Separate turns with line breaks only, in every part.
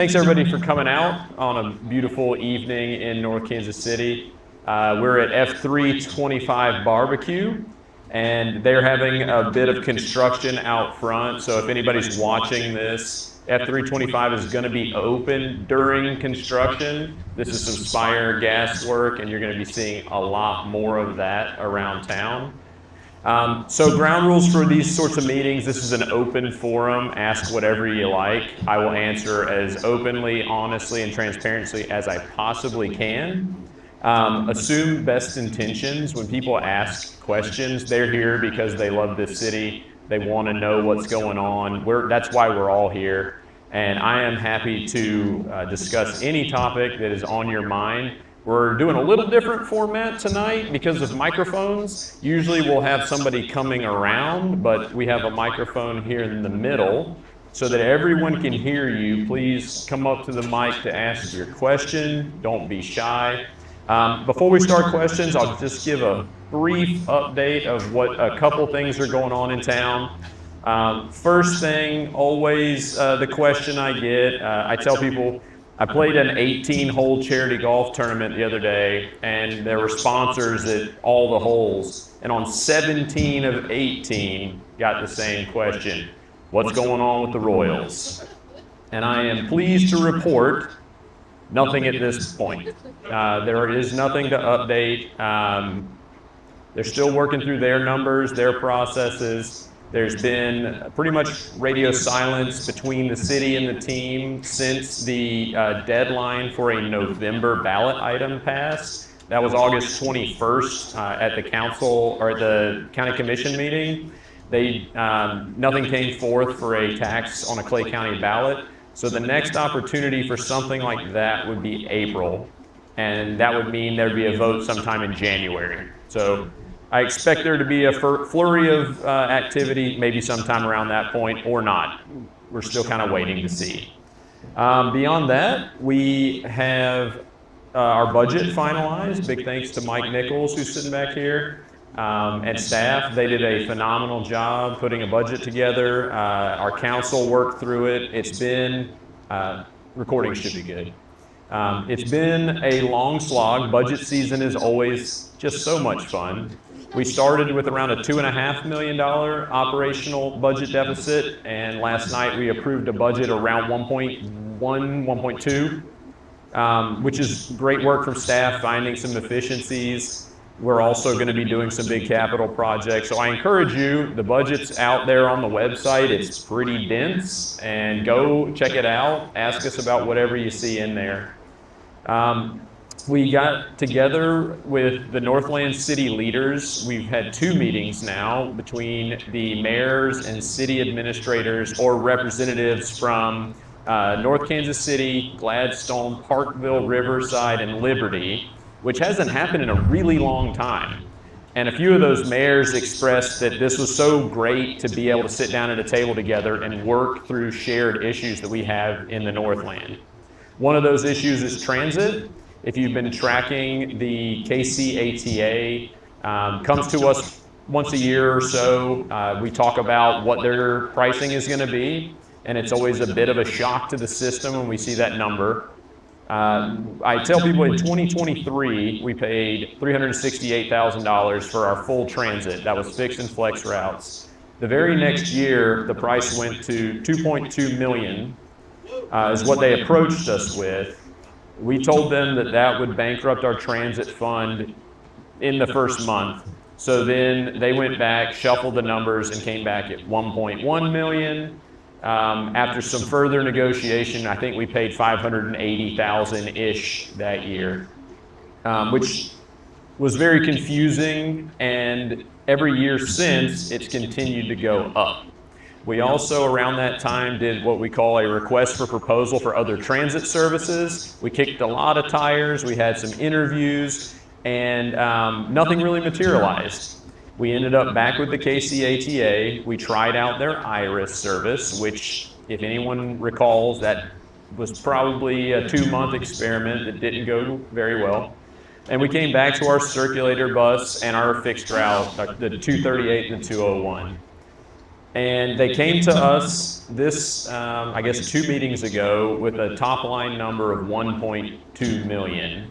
Thanks everybody for coming out on a beautiful evening in North Kansas City. We're at F325 BBQ, and they're having a bit of construction out front. So if anybody's watching this, F325 is going to be open during construction. This is some Spire gas work, and you're going to be seeing a lot more of that around town. So ground rules for these sorts of meetings: this is an open forum. Ask whatever you like. I will answer as openly, honestly, and transparently as I possibly can. Assume best intentions. When people ask questions, they're here because they love this city. They want to know what's going on. That's why we're all here. And I am happy to discuss any topic that is on your mind. We're doing a little different format tonight because of microphones. Usually we'll have somebody coming around, but we have a microphone here in the middle so that everyone can hear you. Please come up to the mic to ask your question. Don't be shy. Before we start questions, I'll just give a brief update of what a couple things are going on in town. First thing, always the question I get, I tell people, I played an 18-hole charity golf tournament the other day, and there were sponsors at all the holes, and on 17 of 18 got the same question: what's going on with the Royals? And I am pleased to report nothing at this point. There is nothing to update. They're still working through their numbers, their processes. There's been pretty much radio silence between the city and the team since the deadline for a November ballot item passed. That was August 21st at the council or at the county commission meeting. Nothing came forth for a tax on a Clay County ballot. So the next opportunity for something like that would be April, and that would mean there'd be a vote sometime in January. So I expect there to be a flurry of activity, maybe sometime around that point or not. We're still kind of waiting to see. Beyond that, we have our budget finalized. Big thanks to Mike Nichols, who's sitting back here, and staff. They did a phenomenal job putting a budget together. Our council worked through it. It's been, recording should be good. It's been a long slog. Budget season is always just so much fun. We started with around a $2.5 million operational budget deficit, and last night we approved a budget around 1.1, 1.2, which is great work from staff, finding some efficiencies. We're also going to be doing some big capital projects. So I encourage you, the budget's out there on the website. It's pretty dense, and go check it out. Ask us about whatever you see in there. We got together with the Northland city leaders. We've had 2 meetings now between the mayors and city administrators or representatives from North Kansas City, Gladstone, Parkville, Riverside, and Liberty, which hasn't happened in a really long time. And a few of those mayors expressed that this was so great to be able to sit down at a table together and work through shared issues that we have in the Northland. One of those issues is transit. If you've been tracking the KCATA, comes to us once a year or so. We talk about what their pricing is going to be, and it's always a bit of a shock to the system when we see that number. I tell people in 2023, we paid $368,000 for our full transit. That was fixed and flex routes. The very next year, the price went to $2.2 million, is what they approached us with. We told them that that would bankrupt our transit fund in the first month. So then they went back, shuffled the numbers, and came back at $1.1 million. After some further negotiation, I think we paid $580,000-ish that year, which was very confusing, and every year since, it's continued to go up. We also, around that time, did what we call a request for proposal for other transit services. We kicked a lot of tires, we had some interviews, and nothing really materialized. We ended up back with the KCATA. We tried out their IRIS service, which, if anyone recalls, that was probably a 2-month experiment that didn't go very well. And we came back to our circulator bus and our fixed route, the 238 and the 201. And they came to us this, I guess, 2 meetings ago with a top line number of 1.2 million.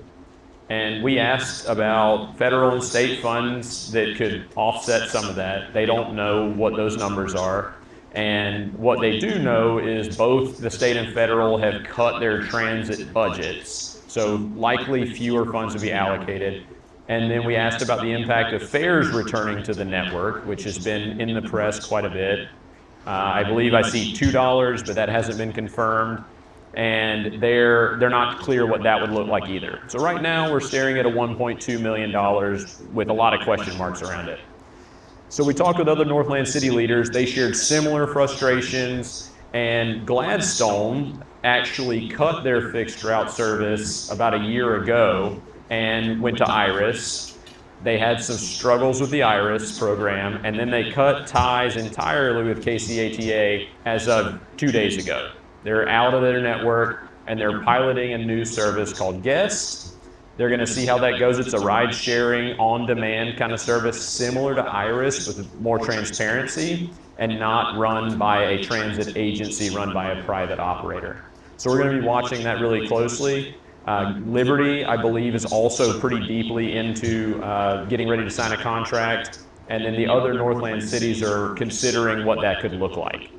And we asked about federal and state funds that could offset some of that. They don't know what those numbers are. And what they do know is both the state and federal have cut their transit budgets. So likely fewer funds will be allocated. And then we asked about the impact of fares returning to the network, which has been in the press quite a bit. I believe I see $2, but that hasn't been confirmed. And they're not clear what that would look like either. So right now we're staring at a $1.2 million with a lot of question marks around it. So we talked with other Northland city leaders. They shared similar frustrations, and Gladstone actually cut their fixed route service about a year ago and went to Iris. They had some struggles with the Iris program, and then they cut ties entirely with KCATA as of 2 days ago. They're out of their network, and they're piloting a new service called Guest. They're going to see how that goes. It's a ride-sharing, on-demand kind of service similar to Iris with more transparency and not run by a transit agency, run by a private operator. So we're going to be watching that really closely. Liberty, I believe, is also pretty deeply into getting ready to sign a contract, and then the other Northland cities are considering what that could look like.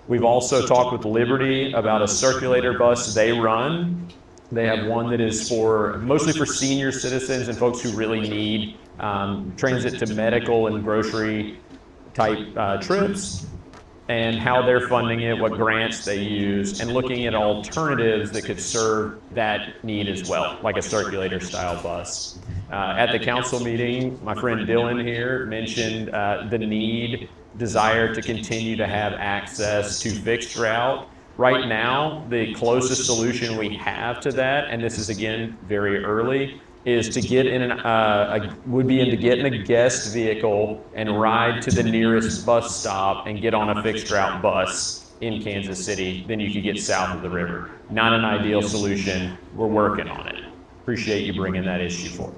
We've also talked with Liberty about a circulator bus they run. They have one that is mostly for senior citizens and folks who really need transit to medical and grocery type trips, and how they're funding it, what grants they use, and looking at alternatives that could serve that need as well, like a circulator style bus. At the council meeting, my friend Dylan here mentioned the desire to continue to have access to fixed route. Right now, the closest solution we have to that, and this is again very early, is to get in a guest vehicle and ride to the nearest bus stop and get on a fixed route bus in Kansas City. Then you could get south of the river. Not an ideal solution. We're working on it. Appreciate you bringing that issue forward.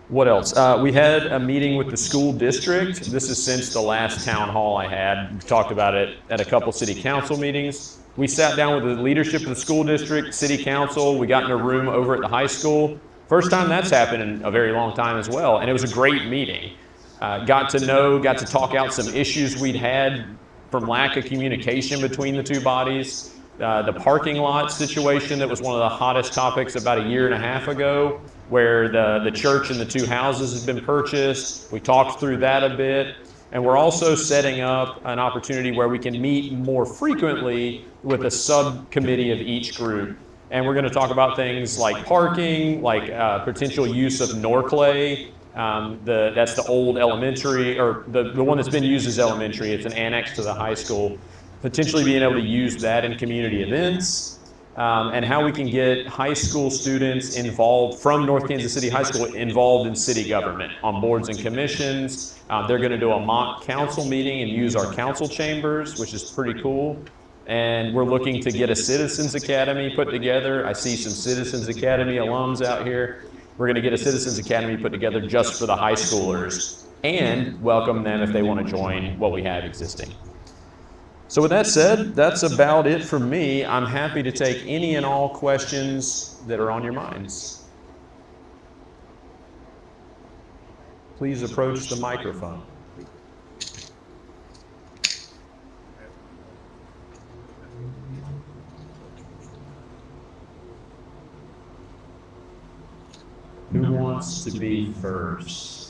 What else? We had a meeting with the school district. This is since the last town hall I had. We talked about it at a couple city council meetings. We sat down with the leadership of the school district, city council. We got in a room over at the high school. First time that's happened in a very long time as well. And it was a great meeting. Got to talk out some issues we'd had from lack of communication between the two bodies. The parking lot situation that was one of the hottest topics about a year and a half ago, where the church and the two houses have been purchased. We talked through that a bit. And we're also setting up an opportunity where we can meet more frequently with a subcommittee of each group. And we're going to talk about things like parking, like potential use of Norclay. That's the old elementary, or the one that's been used as elementary. It's an annex to the high school. Potentially being able to use that in community events. And how we can get high school students involved from North Kansas City High School involved in city government on boards and commissions. They're going to do a mock council meeting and use our council chambers, which is pretty cool. And we're looking to get a Citizens Academy put together. I see some Citizens Academy alums out here. We're going to get a Citizens Academy put together just for the high schoolers and welcome them if they want to join what we have existing. So with that said, that's about it for me. I'm happy to take any and all questions that are on your minds. Please approach the microphone. Who wants to be first?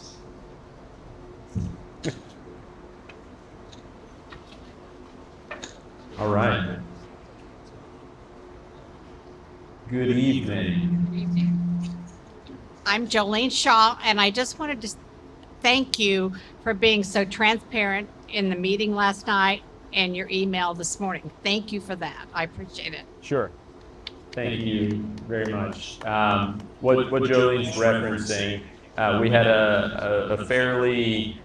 All right. Good evening.
Good evening. I'm Jolene Shaw, and I just wanted to thank you for being so transparent in the meeting last night and your email this morning. Thank you for that. I appreciate it.
Sure. Thank you very much. What Jolene's referencing, we had a fairly,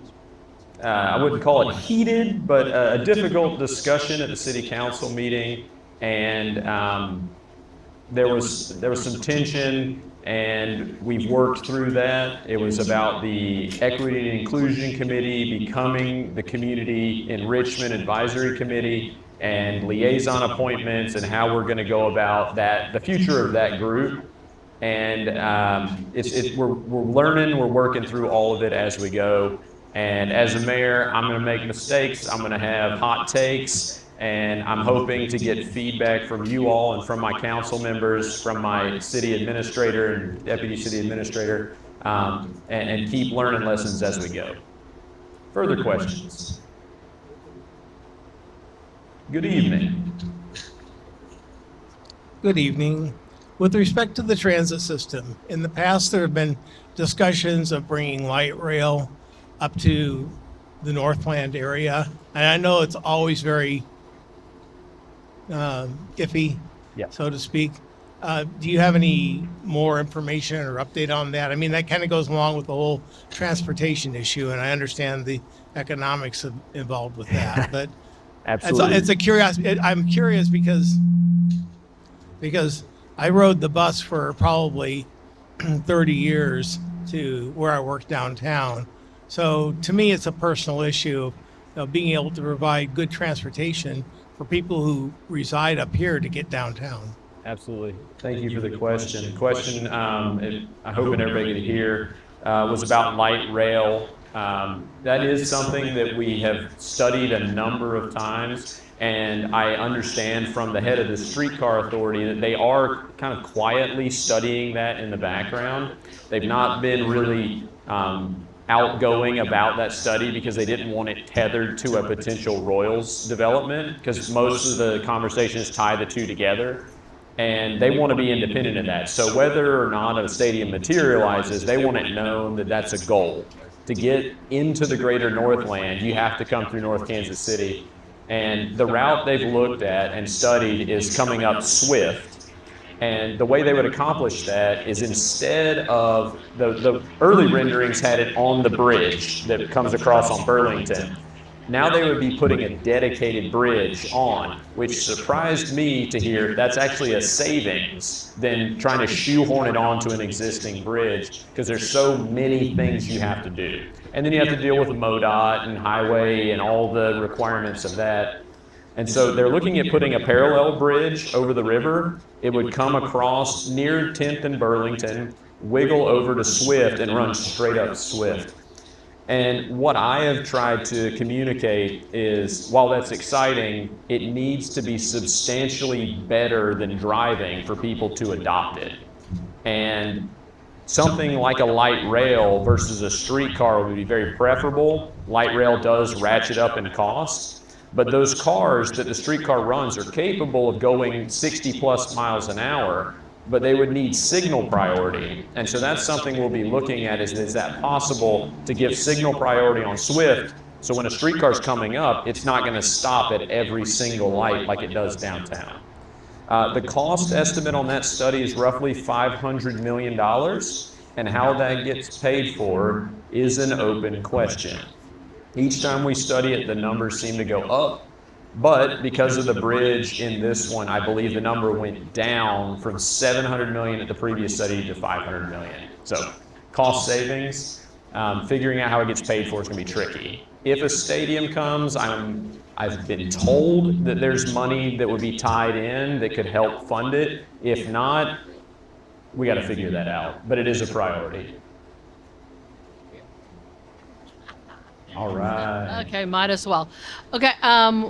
I wouldn't call it heated, but a difficult discussion at the city council meeting, and there was some tension and we've worked through that. It was about the Equity and Inclusion Committee becoming the Community Enrichment Advisory Committee, and liaison appointments, and how we're going to go about that, the future of that group. And we're learning, we're working through all of it as we go. And as a mayor, I'm going to make mistakes, I'm going to have hot takes, and I'm hoping to get feedback from you all and from my council members, from my city administrator and deputy city administrator, and keep learning lessons as we go. Further questions? Good evening.
Good evening. With respect to the transit system, in the past there have been discussions of bringing light rail up to the Northland area. And I know it's always very iffy, so to speak. Do you have any more information or update on that? I mean, that kind of goes along with the whole transportation issue, and I understand the economics involved with that. But
Absolutely.
it's a curiosity. I'm curious because I rode the bus for probably 30 years to where I work downtown. So to me, it's a personal issue of being able to provide good transportation for people who reside up here to get downtown.
Absolutely. Thank you for the question. The question, I hope everybody could hear, was about light rail. That is something that we have studied a number of times, and I understand from the head of the streetcar authority that they are kind of quietly studying that in the background. They've not been really outgoing about that study because they didn't want it tethered to a potential Royals development, because most of the conversations tie the two together. And they want to be independent of that. So whether or not a stadium materializes, they want it known that that's a goal. To get into the greater Northland, you have to come through North Kansas City. And the route they've looked at and studied is coming up Swift. And the way they would accomplish that is, instead of the early renderings had it on the bridge that comes across on Burlington. Now they would be putting a dedicated bridge on, which surprised me to hear that's actually a savings than trying to shoehorn it onto an existing bridge, because there's so many things you have to do. And then you have to deal with MoDOT and highway and all the requirements of that. And so they're looking at putting a parallel bridge over the river. It would come across near 10th and Burlington, wiggle over to Swift, and run straight up Swift. And what I have tried to communicate is, while that's exciting, it needs to be substantially better than driving for people to adopt it. And something like a light rail versus a streetcar would be very preferable. Light rail does ratchet up in cost, but those cars that the streetcar runs are capable of going 60 plus miles an hour, but they would need signal priority. And so that's something we'll be looking at, is that possible to give signal priority on Swift, so when a streetcar's coming up, it's not going to stop at every single light like it does downtown. The cost estimate on that study is roughly $500 million, and how that gets paid for is an open question. Each time we study it, the numbers seem to go up. But because of the bridge in this one, I believe the number went down from $700 million at the previous study to $500 million. So cost savings, figuring out how it gets paid for is going to be tricky. If a stadium comes, I've been told that there's money that would be tied in that could help fund it. If not, we got to figure that out. But it is a priority. All right.
Okay, might as well. Okay,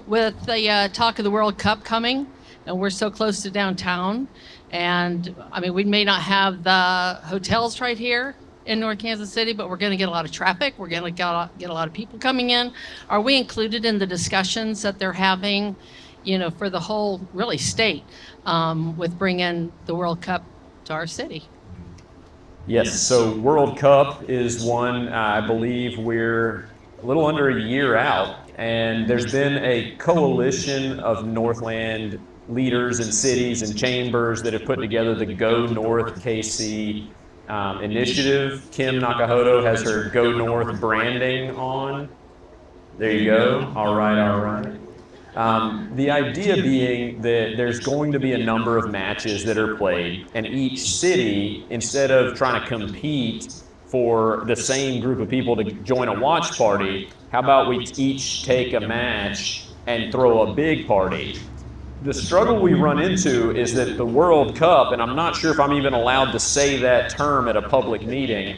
with the talk of the World Cup coming, and we're so close to downtown, and I mean, we may not have the hotels right here in North Kansas City, but we're going to get a lot of traffic. We're going to get a lot of people coming in. Are we included in the discussions that they're having, for the whole, really, state, with bringing the World Cup to our city?
Yes, so World Cup is one, I believe we're a little under a year out, and there's been a coalition of Northland leaders and cities and chambers that have put together the Go North KC initiative. Kim Nakahoto has her Go North branding on. There you go. All right, all right. The idea being that there's going to be a number of matches that are played, and each city, instead of trying to compete for the same group of people to join a watch party, how about we each take a match and throw a big party? The struggle we run into is that the World Cup, and I'm not sure if I'm even allowed to say that term at a public meeting,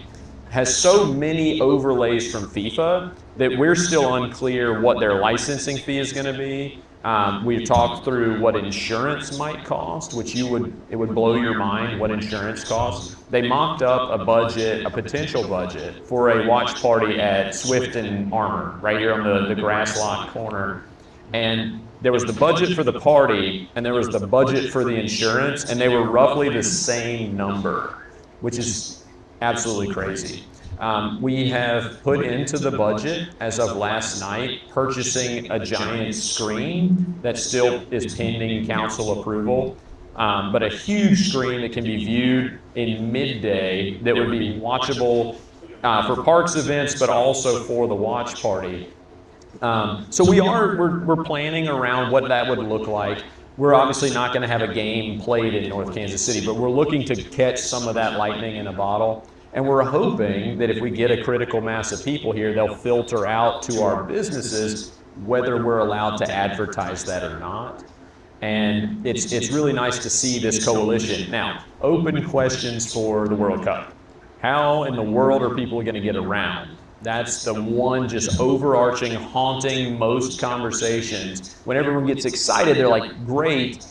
has so many overlays from FIFA that we're still unclear what their licensing fee is going to be. We've talked through what insurance might cost, which it would blow your mind what insurance costs. They mocked up a budget, a potential budget, for a watch party at Swift and Armour, right here on the grass lot corner. And there was the budget for the party, and there was the budget for the insurance, and they were roughly the same number, which is absolutely crazy. We have put into the budget, as of last night, purchasing a giant screen that still is pending council approval, but a huge screen that can be viewed in midday that would be watchable for parks events, but also for the watch party. So we're planning around what that would look like. We're obviously not going to have a game played in North Kansas City, but we're looking to catch some of that lightning in a bottle. And we're hoping that if we get a critical mass of people here, they'll filter out to our businesses whether we're allowed to advertise that or not. And it's really nice to see this coalition. Now, open questions for the World Cup. How in the world are people going to get around? That's the one just overarching, haunting most conversations. When everyone gets excited, they're like, great.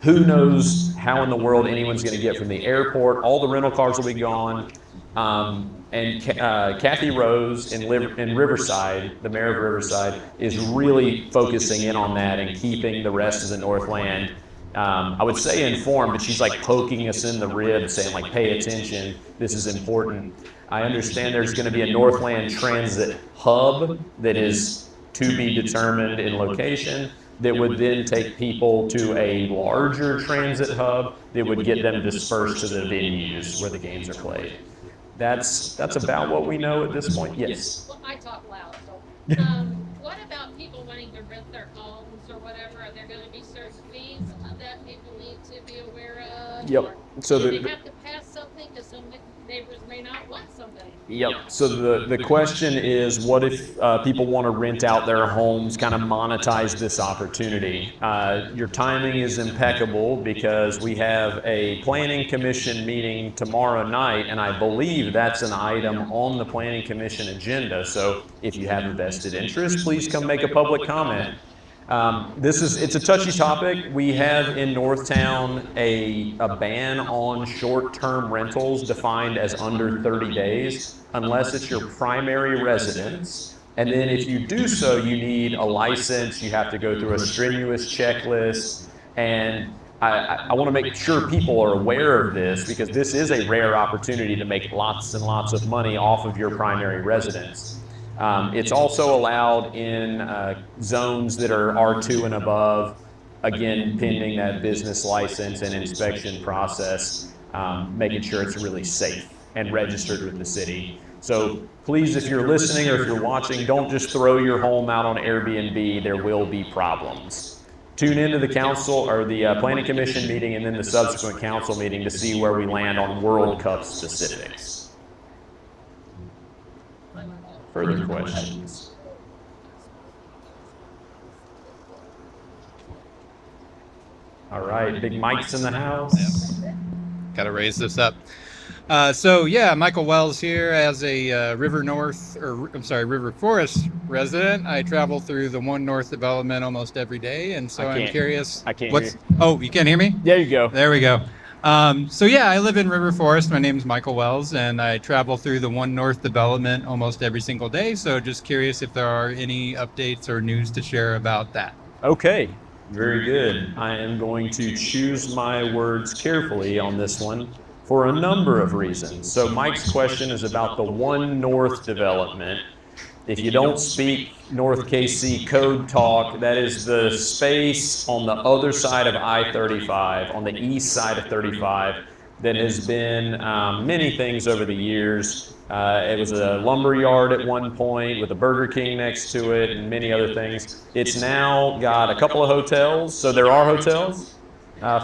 Who knows how in the world anyone's going to get from the airport? All the rental cars will be gone. And Kathy Rose in Riverside, the mayor of Riverside, is really focusing in on that and keeping the rest of the Northland, I would say informed, but she's like poking us in the ribs, saying like, pay attention, this is important. I understand there's going to be a Northland transit hub that is to be determined in location that would then take people to a larger transit hub that would get them dispersed to the venues where the games are played. That's about what we know at this point. Yes.
Well, I talk loud. So, what about people wanting to rent their homes or whatever? Are there going to be certain fees that people need to be aware of?
Yep.
Or
So
do they have to pass something because some neighbors may not want something?
Yep. So the question is, what if people want to rent out their homes, kind of monetize this opportunity? Your timing is impeccable because we have a planning commission meeting tomorrow night, and I believe that's an item on the planning commission agenda. So if you have a vested interest, please come make a public comment. It's a touchy topic. We have in NorthTown a ban on short-term rentals defined as under 30 days, unless it's your primary residence. And then if you do so, you need a license. You have to go through a strenuous checklist. And I want to make sure people are aware of this because this is a rare opportunity to make lots and lots of money off of your primary residence. It's also allowed in zones that are R2 and above, again, pending that business license and inspection process, making sure it's really safe and registered with the city. So please, if you're listening or if you're watching, don't just throw your home out on Airbnb. There will be problems. Tune into the council or the planning commission meeting and then the subsequent council meeting to see where we land on World Cup specifics. Further questions? All right, big Mike's in the house.
Got to raise this up. Michael Wells here as a River Forest resident. I travel through the One North development almost every day, and so I'm curious.
I can't hear you.
Oh, you can't hear me?
There you go.
There we go. I live in River Forest. My name is Michael Wells, and I travel through the One North development almost every single day. So just curious if there are any updates or news to share about that.
Okay, very good. I am going to choose my words carefully on this one for a number of reasons. So Mike's question is about the One North development. If you don't speak North KC code talk, that is the space on the other side of I-35, on the east side of 35, that has been many things over the years. It was a lumber yard at one point with a Burger King next to it and many other things. It's now got a couple of hotels, so there are hotels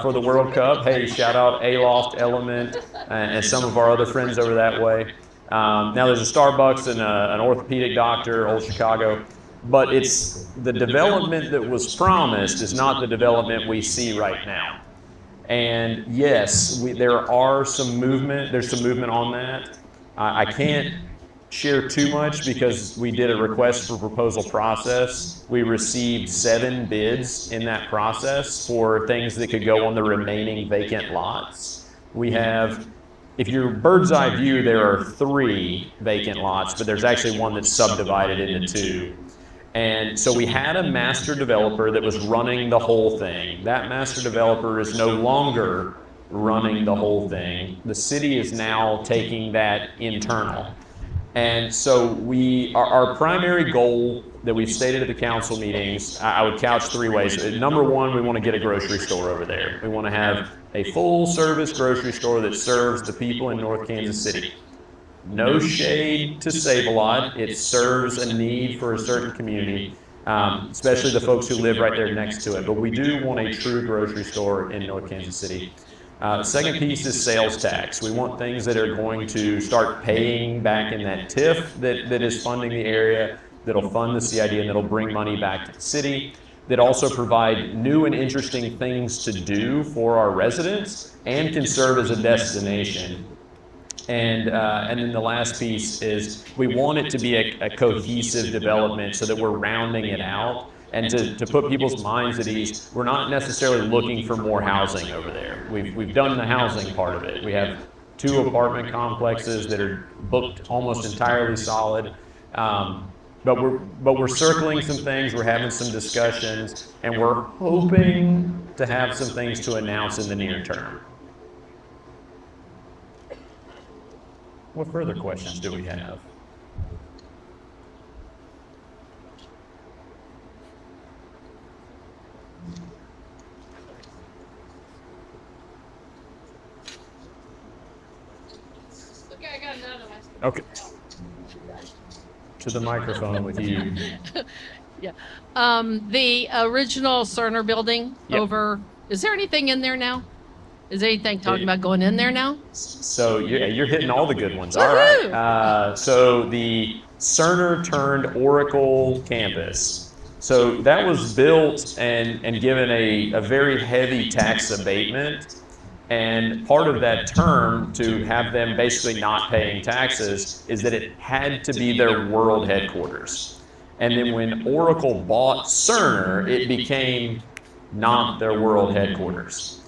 for the World Cup. Hey, shout out Aloft, Element, and some of our other friends over that way. Now there's a Starbucks and an orthopedic doctor, Old Chicago. But it's the development that was promised is not the development we see right now. And yes, there are some movement. There's some movement on that. I can't share too much because we did a request for proposal process. We received 7 bids in that process for things that could go on the remaining vacant lots. We have, if you're bird's eye view, there are 3 vacant lots, but there's actually one that's subdivided into 2. And so we had a master developer that was running the whole thing. That master developer is no longer running the whole thing. The city is now taking that internal. And so our primary goal that we've stated at the council meetings, I would couch 3 ways. Number 1, we want to get a grocery store over there. We want to have a full service grocery store that serves the people in North Kansas City. No shade to Save-A-Lot. It serves a need for a certain community, especially the folks who live right there next to it. But we do want a true grocery store in North Kansas City. Second piece is sales tax. We want things that are going to start paying back in that TIF that is funding the area, that'll fund the CID, and that'll bring money back to the city, that also provide new and interesting things to do for our residents and can serve as a destination. And then the last piece is we want it to be a cohesive development so that we're rounding it out. And to put people's minds at ease, we're not necessarily looking for more housing over there. We've done the housing part of it. We have 2 apartment complexes that are booked almost entirely solid. But we're circling some things, we're having some discussions, and we're hoping to have some things to announce in the near term. What further questions do we have?
Okay, I got another one.
Okay. To the microphone with you.
Yeah. The original Cerner building
Yep.
over, is there anything in there now? Is there anything talking about going in there now?
So you're hitting all the good ones. All right. So the Cerner turned Oracle campus. So that was built and given a very heavy tax abatement. And part of that term to have them basically not paying taxes is that it had to be their world headquarters. And then when Oracle bought Cerner, it became not their world headquarters.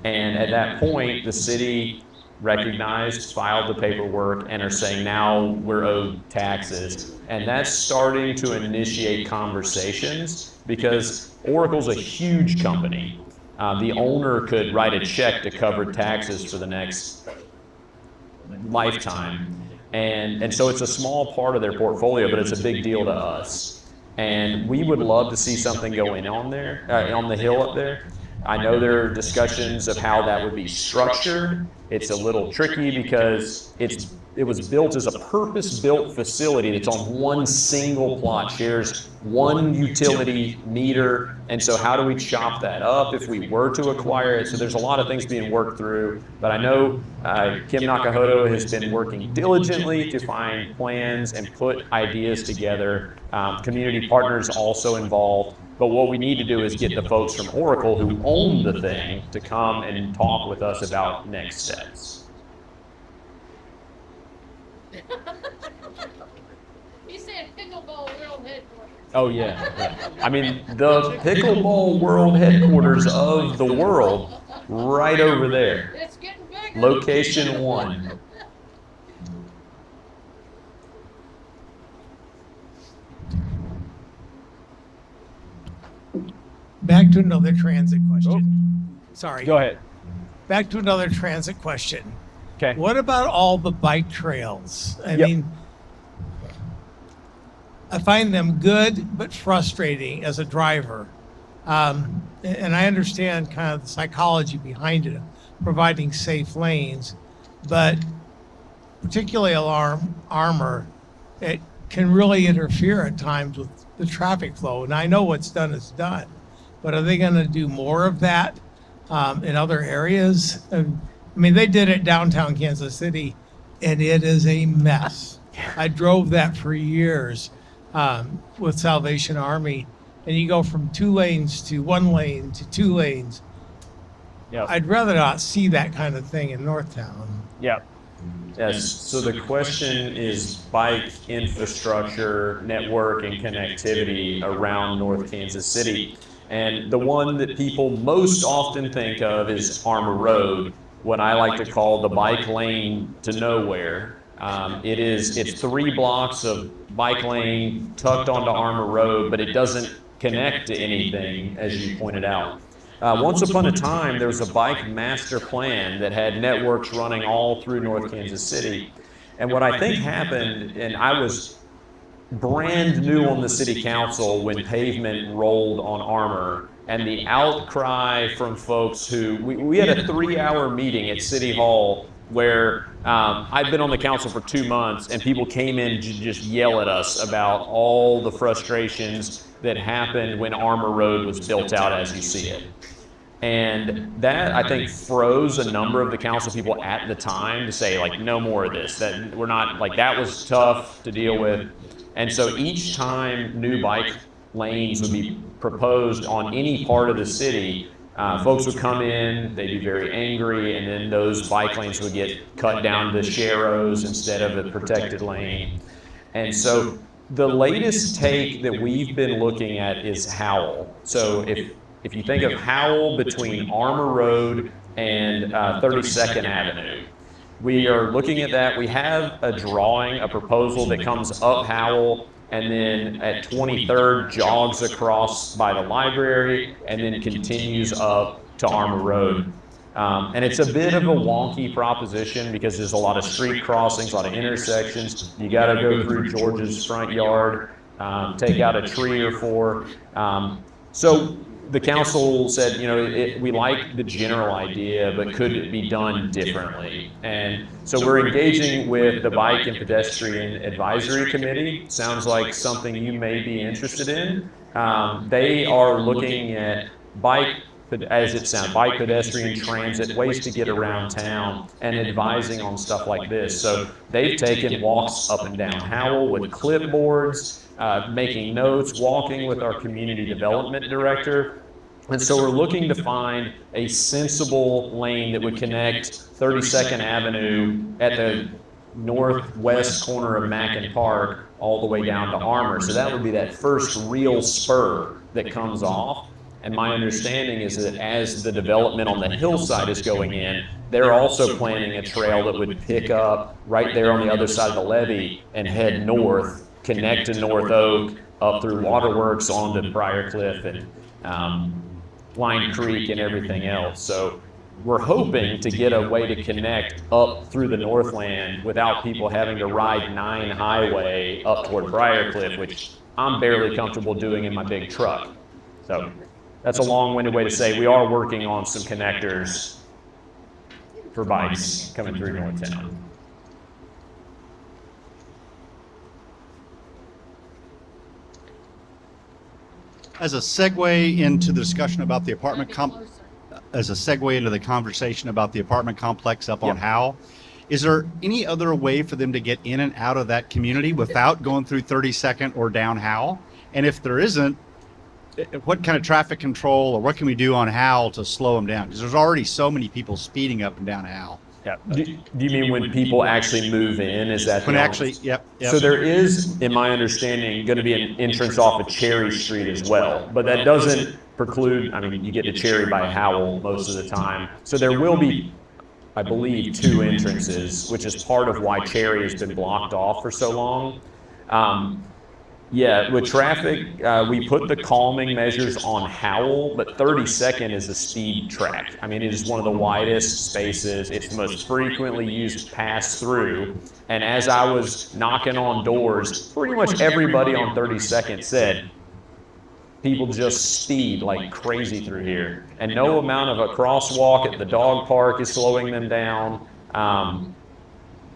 And at that point, the city recognized, filed the paperwork, and are saying now we're owed taxes. And that's starting to initiate conversations because Oracle's a huge company. The owner could write a check to cover taxes for the next lifetime. And so it's a small part of their portfolio, but it's a big deal to us. And we would love to see something going on there, on the hill up there. I know there are discussions of how that would be structured. It's a little tricky because it was built as a purpose-built facility that's on one single plot, shares one utility meter. And so how do we chop that up if we were to acquire it? So there's a lot of things being worked through. But I know Kim Nakahoto has been working diligently to find plans and put ideas together. Community partners also involved. But what we need to do is get the folks from Oracle who own the thing to come and talk with us about next steps.
He said pickleball world headquarters.
Oh yeah. I mean, the pickleball world headquarters of the world, right over there.
It's getting bigger.
Location 1.
Back to another transit question. Sorry.
Go ahead.
Back to another transit question.
Okay.
What about all the bike trails? I
Yep.
mean, I find them good but frustrating as a driver. And I understand kind of the psychology behind it, providing safe lanes, but particularly armor, it can really interfere at times with the traffic flow. And I know what's done is done, but are they going to do more of that in other areas? I mean, they did it downtown Kansas City, and it is a mess. I drove that for years with Salvation Army, and you go from 2 lanes to 1 lane to 2 lanes.
Yeah.
I'd rather not see that kind of thing in NorthTown.
Yeah. Yes. So the question is bike infrastructure, network, and connectivity around North Kansas City. And the one that people most often think of is Armour Road, what I like to call the bike lane to nowhere. It's 3 blocks of bike lane tucked onto Armour Road, but it doesn't connect to anything, as you pointed out. Once upon a time, there was a bike master plan that had networks running all through North Kansas City. And what I think happened, and I was brand new on the city council when pavement rolled on Armour, and the outcry from folks who, we had a 3-hour meeting at City Hall where I'd been on the council for 2 months, and people came in to just yell at us about all the frustrations that happened when Armour Road was built out as you see it. And that, I think, froze a number of the council people at the time to say, like, no more of this. That we're not, like, that was tough to deal with. And so each time new bike lanes would be proposed on any part of the city, folks would come in, they'd be very angry, and then those bike lanes would get cut down to sharrows instead of a protected lane. And so the latest take that we've been looking at is Howell. So if you think of Howell between Armour Road and 32nd Avenue, we are looking at that. We have a drawing, a proposal that comes up Howell and then at 23rd jogs across by the library and then continues up to Armour Road. And it's a bit of a wonky proposition because there's a lot of street crossings, a lot of intersections. You got to go through George's front yard, take out a tree or 4. So the council said, you know, we like the general idea, but could it be done differently? And so we're engaging with the Bike and Pedestrian Advisory Committee. Sounds like something you may be interested in. They are looking at bike, as it sounds, bike, pedestrian, transit, ways to get around town, and advising on stuff like this. So they've taken walks up and down Howell with clipboards, making notes, walking with our community development director. And so we're looking to find a sensible lane that would connect 32nd Avenue at the northwest corner of Mackin Park all the way down to Armour. So that would be that first real spur that comes off. And my understanding is that as the development on the hillside is going in, they're also planning a trail that would pick up right there on the other side of the levee and head north, connect to North Oak, up through Waterworks onto Briarcliff and Blind Creek and everything else. So we're hoping to get a way to connect up through the Northland without people having to ride 9 highway up toward Briarcliff, which I'm barely comfortable doing in my big truck. So that's a long-winded way to say we are working on some connectors for bikes coming through NorthTown.
As a segue into the discussion about the apartment as a segue into the conversation about the apartment complex up on Howell, is there any other way for them to get in and out of that community without going through 32nd or down Howell? And if there isn't, what kind of traffic control or what can we do on Howell to slow them down? Because there's already so many people speeding up and down Howell.
Yeah. Do you mean when people actually move in? Is that
when actually? Yep.
So there is, in my understanding, going to be an entrance off of Cherry Street as well, but that doesn't preclude. I mean, you get to Cherry by Howell most of the time, so there will be, I believe, 2 entrances, which is part of why Cherry has been blocked off for so long. Yeah, with traffic, we put the calming measures on Howell, but 32nd is a speed track. I mean, it is one of the widest spaces. It's the most frequently used pass-through. And as I was knocking on doors, pretty much everybody on 32nd said, people just speed like crazy through here. And no amount of a crosswalk at the dog park is slowing them down.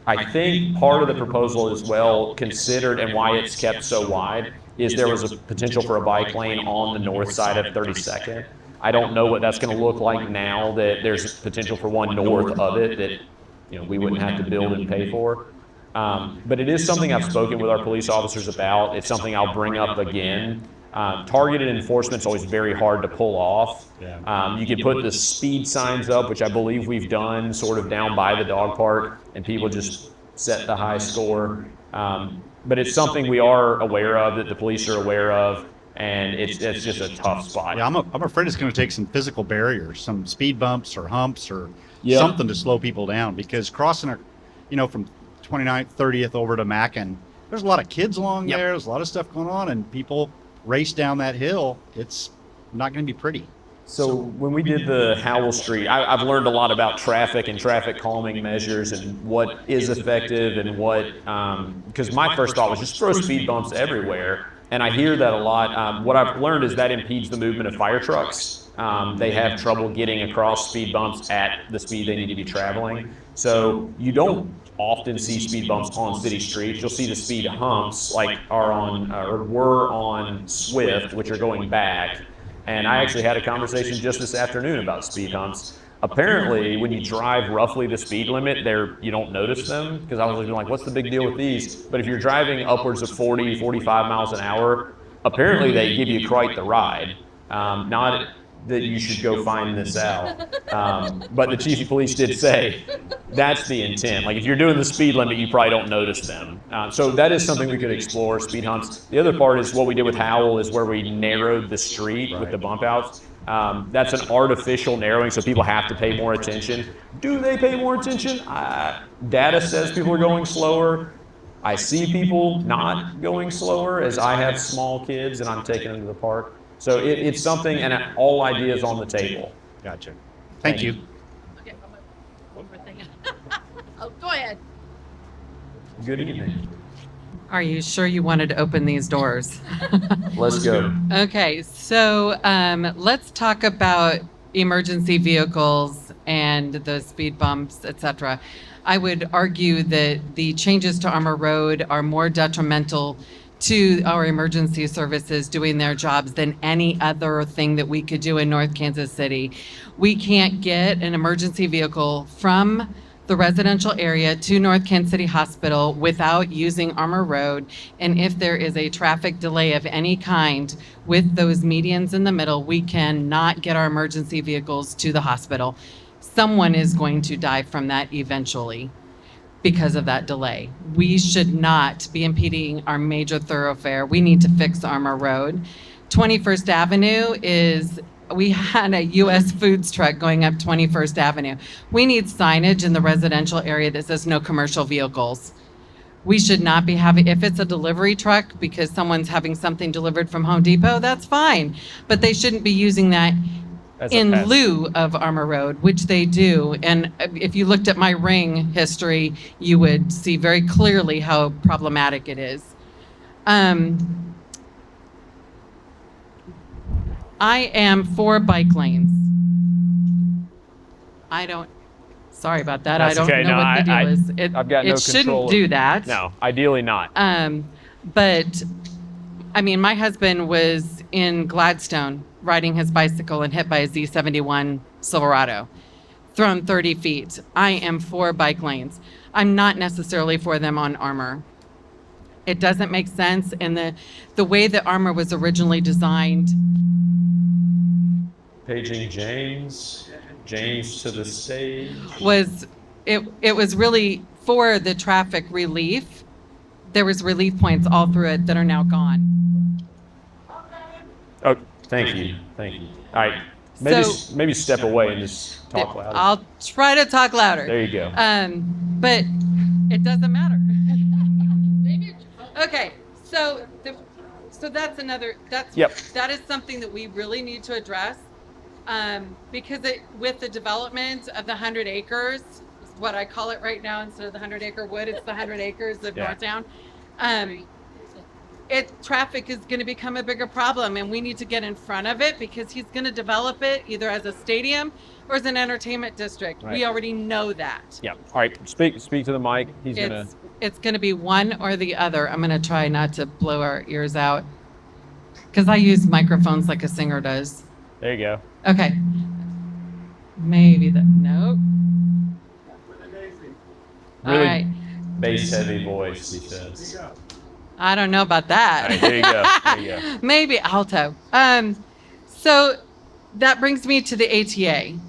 I think part of the proposal as well considered, and why it's kept so wide, is there was a potential for a bike lane on the north side of 32nd. I don't know what that's going to look like now that there's potential for one north of it that we wouldn't have to build and pay for. But it is something I've spoken with our police officers about. It's something I'll bring up again. Targeted enforcement is always very hard to pull off. You can put the speed signs up, which I believe we've done sort of down by the dog park, and people just set the high score. But it's something we are aware of, that the police are aware of, and it's just a tough spot.
Yeah, I'm afraid it's going to take some physical barriers, some speed bumps or humps or
Yep.
something to slow people down, because crossing from 29th, 30th over to Mackin, there's a lot of kids along
Yep.
there. There's a lot of stuff going on, and people race down that hill. It's not going to be pretty.
So when we did the Howell Street, I've learned a lot about traffic and traffic calming measures and what is effective and what, because my first thought was just throw speed bumps everywhere. And I hear that a lot. What I've learned is that impedes the movement of fire trucks. They have trouble getting across speed bumps at the speed they need to be traveling. So you don't often see speed bumps on city streets. You'll see the speed humps like are on or were on Swift, which are going back. And I actually had a conversation just this afternoon about speed humps. Apparently, when you drive roughly the speed limit, you don't notice them, because I was like, what's the big deal with these? But if you're driving upwards of 40, 45 miles an hour, apparently they give you quite the ride. Not that you should go find this out. But the chief of police did say that's the intent. Like if you're doing the speed limit, you probably don't notice them. So that is something we could explore, speed humps. The other part is what we did with Howell is where we narrowed the street with the bump outs. That's an artificial narrowing, so people have to pay more attention. Do they pay more attention? Data says people are going slower. I see people not going slower as I have small kids and I'm taking them to the park. So it's something, and all ideas on the table.
Gotcha. Thank you.
Okay, one more thing. Oh, go ahead.
Good evening.
Are you sure you wanted to open these doors?
Let's go.
Okay, so let's talk about emergency vehicles and the speed bumps, etc. I would argue that the changes to Armour Road are more detrimental to our emergency services doing their jobs than any other thing that we could do in North Kansas City. We can't get an emergency vehicle from the residential area to North Kansas City Hospital without using Armour Road. And if there is a traffic delay of any kind with those medians in the middle, we cannot get our emergency vehicles to the hospital. Someone is going to die from that eventually because of that delay. We should not be impeding our major thoroughfare. We need to fix Armour Road. 21st Avenue we had a U.S. Foods truck going up 21st Avenue. We need signage in the residential area that says no commercial vehicles. We should not be having, if it's a delivery truck because someone's having something delivered from Home Depot, that's fine. But they shouldn't be using that in lieu of Armour Road, which they do. And if you looked at my ring history, you would see very clearly how problematic it is. I am for bike lanes. Sorry about that.
That's
I don't
okay.
know
No,
what the deal is.
I've got no
it shouldn't
control.
do that.
No, ideally not.
But I mean, my husband was in Gladstone riding his bicycle and hit by a Z71 Silverado, thrown 30 feet. I am for bike lanes. I'm not necessarily for them on Armour. It doesn't make sense. And the way that Armour was originally designed,
Paging James to the stage.
it was really for the traffic relief. There was relief points all through it that are now gone.
Oh, thank you. All right, maybe step away and just talk louder.
I'll try to talk louder.
There you go.
But it doesn't matter. Okay, so that's that is something that we really need to address, because with the development of the 100 acres, is what I call it right now, instead of the 100 acre wood, it's the 100 acres of
Yeah.
NorthTown. traffic is going to become a bigger problem, and we need to get in front of it because he's going to develop it either as a stadium or as an entertainment district.
Right.
We already know that.
Yeah. All right. Speak to the mic. He's gonna.
It's going to be one or the other. I'm going to try not to blow our ears out because I use microphones like a singer does.
There you go.
Okay. Maybe that. Nope.
Really
All right.
bass heavy voice. He says.
I don't know about that.
All right, there you go. There you go.
Maybe alto. So that brings me to the ATA.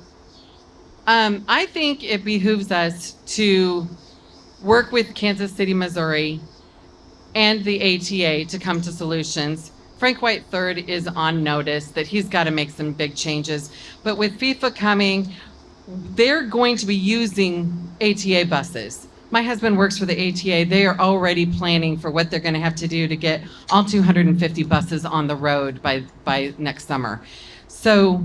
I think it behooves us to work with Kansas City, Missouri, and the ATA to come to solutions. Frank White III is on notice that he's got to make some big changes. But with FIFA coming, they're going to be using ATA buses. My husband works for the ATA. They are already planning for what they're going to have to do to get all 250 buses on the road by next summer. So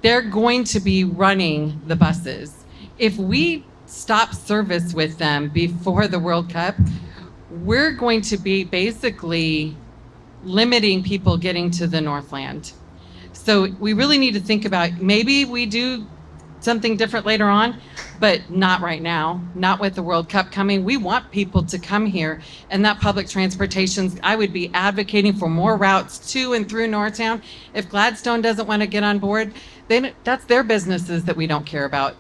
they're going to be running the buses. If we stop service with them before the World Cup, we're going to be basically limiting people getting to the Northland. So we really need to think about maybe we do something different later on, but not right now, not with the World Cup coming. We want people to come here, and that public transportation, I would be advocating for more routes to and through Northtown. If Gladstone doesn't want to get on board, then that's their businesses that we don't care about.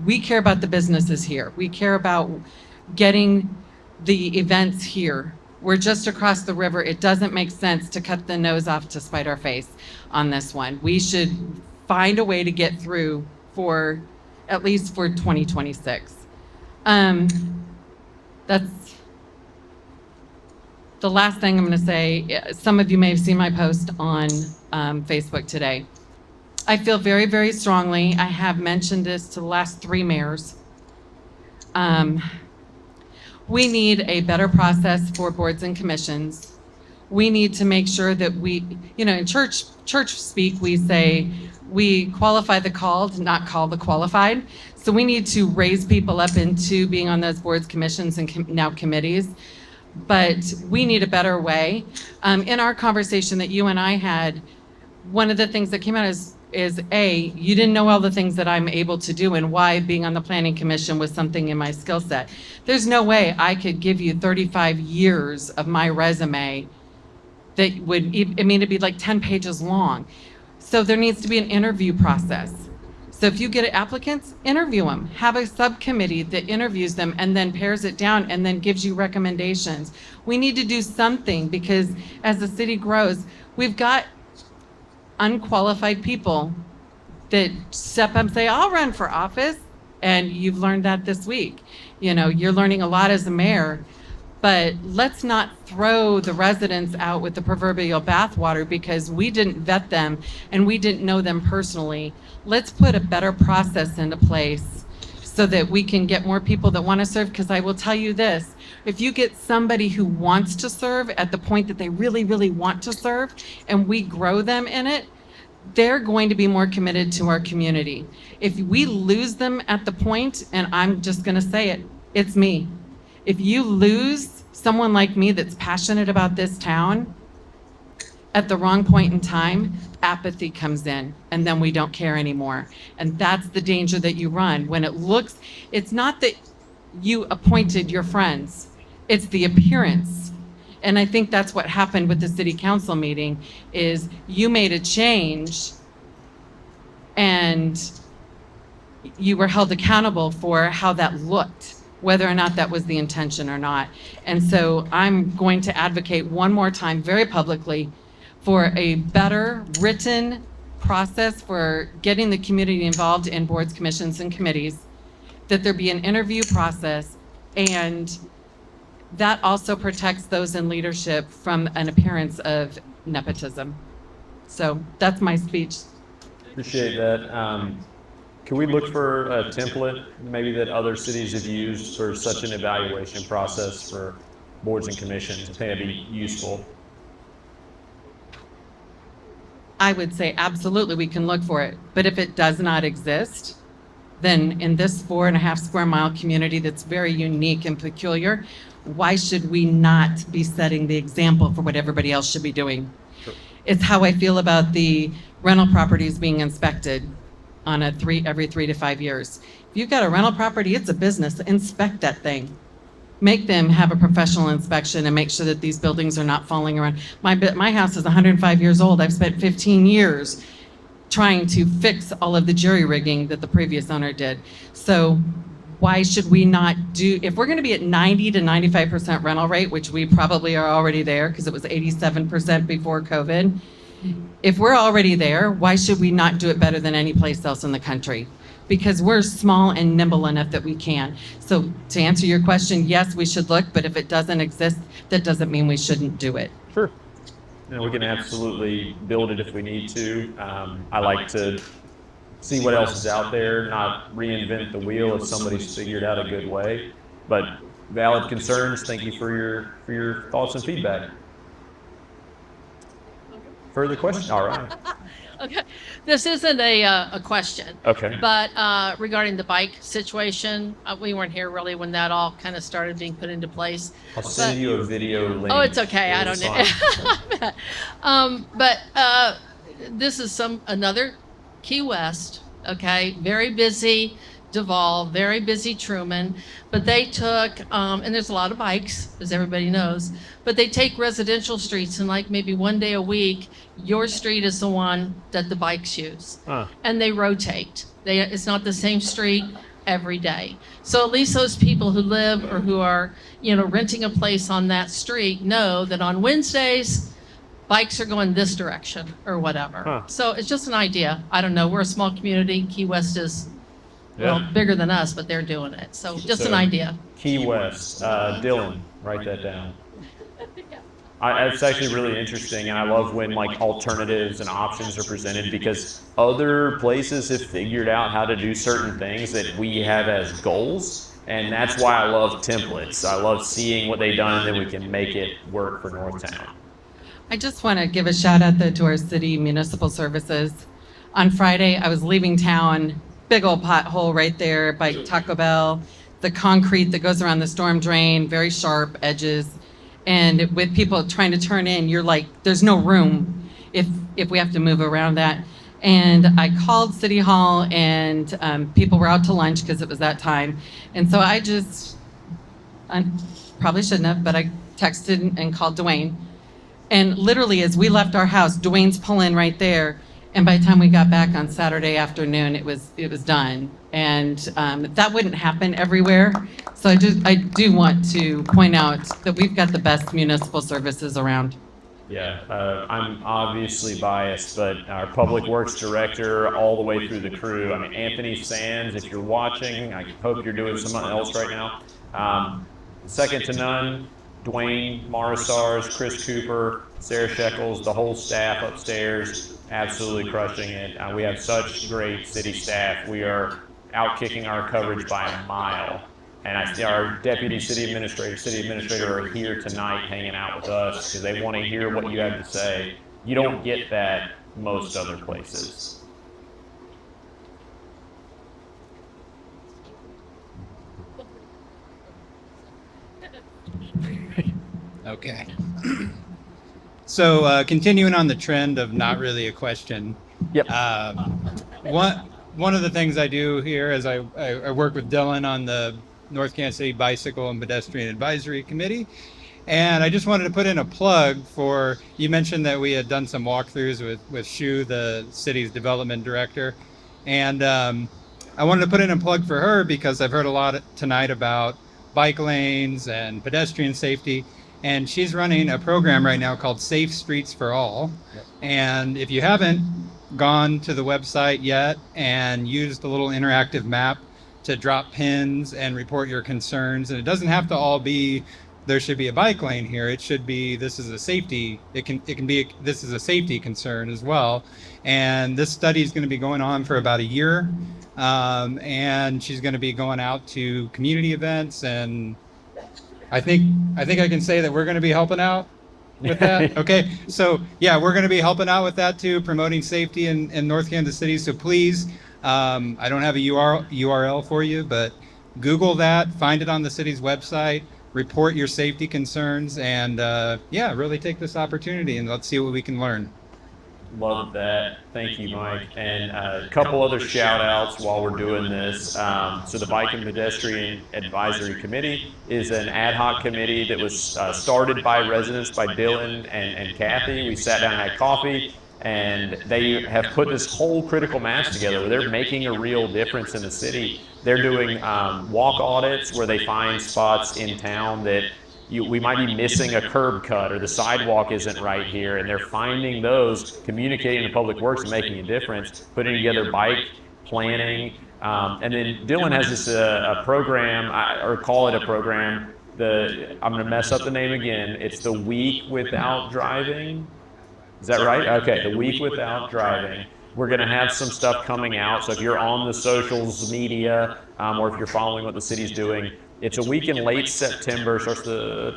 We care about the businesses here. We care about getting the events here. We're just across the river. It doesn't make sense to cut the nose off to spite our face on this one. We should find a way to get through for at least for 2026. That's the last thing I'm going to say. Some of you may have seen my post on Facebook today. I feel very, very strongly. I have mentioned this to the last 3 mayors. We need a better process for boards and commissions. We need to make sure that we, in church speak, we say we qualify the called, not call the qualified. So we need to raise people up into being on those boards, commissions, and now committees. But we need a better way. In our conversation that you and I had, one of the things that came out is you didn't know all the things that I'm able to do and why being on the planning commission was something in my skill set. There's no way I could give you 35 years of my resume that would, it'd be like 10 pages long. So there needs to be an interview process. So if you get applicants, interview them. Have a subcommittee that interviews them and then pares it down and then gives you recommendations. We need to do something because as the city grows, we've got unqualified people that step up and say, I'll run for office. And you've learned that this week. You're learning a lot as a mayor, but let's not throw the residents out with the proverbial bathwater because we didn't vet them and we didn't know them personally. Let's put a better process into place so that we can get more people that want to serve. Because I will tell you this, if you get somebody who wants to serve at the point that they really, really want to serve and we grow them in it, they're going to be more committed to our community. If we lose them at the point, and I'm just going to say it, it's me. If you lose someone like me that's passionate about this town at the wrong point in time, apathy comes in and then we don't care anymore. And that's the danger that you run when it's not that you appointed your friends, it's the appearance. And I think that's what happened with the city council meeting is you made a change and you were held accountable for how that looked, whether or not that was the intention or not. And so I'm going to advocate one more time very publicly for a better written process for getting the community involved in boards, commissions, and committees, that there be an interview process, and that also protects those in leadership from an appearance of nepotism. So that's my speech.
Appreciate that. Can we look for a template maybe that other cities have used for such an evaluation process for boards and commissions? I think that'd be useful.
I would say absolutely we can look for it. But if it does not exist, then in this 4.5 square mile community that's very unique and peculiar, why should we not be setting the example for what everybody else should be doing? It's how I feel about the rental properties being inspected on every 3 to 5 years. If you've got a rental property, it's a business. Inspect that thing. Make them have a professional inspection and make sure that these buildings are not falling around. My house is 105 years old. I've spent 15 years trying to fix all of the jury rigging that the previous owner did. So why should we not do, if we're going to be at 90 to 95% rental rate, which we probably are already there because it was 87% before COVID, if we're already there, why should we not do it better than any place else in the country? Because we're small and nimble enough that we can. So to answer your question, yes, we should look, but if it doesn't exist, that doesn't mean we shouldn't do it.
Sure. And we can absolutely build it if we need to. I like to see what else is out there, not reinvent the wheel if somebody's figured out a good way. But valid concerns. Thank you for your thoughts and feedback. Further questions? All right.
Okay, this isn't a question.
Okay.
But regarding the bike situation, we weren't here really when that all kind of started being put into place.
I'll send you a video link.
Oh, it's okay. I don't know. But this is another Key West. Okay, very busy Duval, very busy Truman, but they took, and there's a lot of bikes, as everybody knows, but they take residential streets and like maybe one day a week, your street is the one that the bikes use. And they rotate. It's not the same street every day. So at least those people who live or who are, renting a place on that street know that on Wednesdays, bikes are going this direction or whatever. So it's just an idea. I don't know. We're a small community. Key West is bigger than us, but they're doing it. So just an idea.
Key West. Dylan, write that down. It's actually really interesting, and I love when like alternatives and options are presented because other places have figured out how to do certain things that we have as goals, and that's why I love templates. I love seeing what they've done, and then we can make it work for NorthTown.
I just want to give a shout out to our city municipal services. On Friday, I was leaving town, big old pothole right there by Taco Bell, the concrete that goes around the storm drain, very sharp edges. And with people trying to turn in, you're like, there's no room if we have to move around that. And I called City Hall and people were out to lunch because it was that time. And so I probably shouldn't have, but I texted and called Dwayne. And literally as we left our house, Dwayne's pulling right there. And by the time we got back on Saturday afternoon, it was done. And that wouldn't happen everywhere. So I do want to point out that we've got the best municipal services around.
Yeah, I'm obviously biased, but our public works director, all the way through the crew. I mean, Anthony Sands, if you're watching, I hope you're doing something else right now. Second to none. Dwayne Marisars, Chris Cooper, Sarah Shekels, the whole staff upstairs, absolutely crushing it. We have such great city staff. We are out kicking our coverage by a mile. And I see our deputy city administrator are here tonight hanging out with us because they want to hear what you have to say. You don't get that most other places.
Okay. So continuing on the trend of not really a question.
Yep.
One of the things I do here is I work with Dylan on the North Kansas City Bicycle and Pedestrian Advisory Committee. And I just wanted to put in a plug for, you mentioned that we had done some walkthroughs with Shu, the city's development director. And I wanted to put in a plug for her because I've heard a lot tonight about bike lanes and pedestrian safety. And she's running a program right now called Safe Streets for All. Yep. And if you haven't gone to the website yet and used the little interactive map to drop pins and report your concerns, and it doesn't have to all be there should be a bike lane here. It should be this is a safety. This is a safety concern as well. And this study is going to be going on for about a year, and she's going to be going out to community events, and I think I can say that we're going to be helping out with that. Okay, so yeah, we're going to be helping out with that too, promoting safety in North Kansas City. So please, I don't have a URL for you, but Google that, find it on the city's website. report your safety concerns, and really take this opportunity and let's see what we can learn.
Love that. Thank you, Mike. And a couple other shout outs while we're doing this. So the Bike and Pedestrian Advisory Committee is an ad hoc committee that was started by residents, by Dylan and Kathy. We sat down and had coffee, and they have put this whole critical mass together where they're making a real difference in the city. They're doing walk audits where they find spots in town that we might be missing a curb cut or the sidewalk isn't right here, and they're finding those, communicating to Public Works and making a difference, putting together bike planning. And then Dylan has this a program, or call it a program, I'm going to mess up the name again. It's the Week Without Driving. Is that right? Okay, the Week Without Driving. We're going to have some stuff coming out, so if you're on the socials media, or if you're following what the city's doing, it's a week in late September, starts the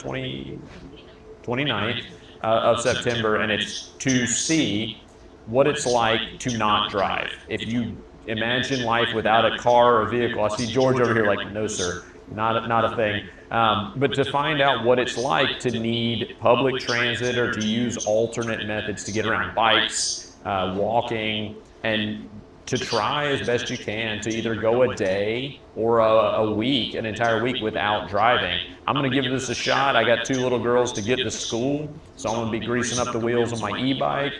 29th of September, and it's to see what it's like to not drive. If you imagine life without a car or a vehicle, I see George over here like, no, sir, not a thing. But to find out what it's like to need public transit or to use alternate methods to get around, bikes, walking, and to try as best you can to either go a day or a week, an entire week without driving. I'm going to give this a shot. I got 2 little girls to get to school, so I'm going to be greasing up the wheels on my e-bike,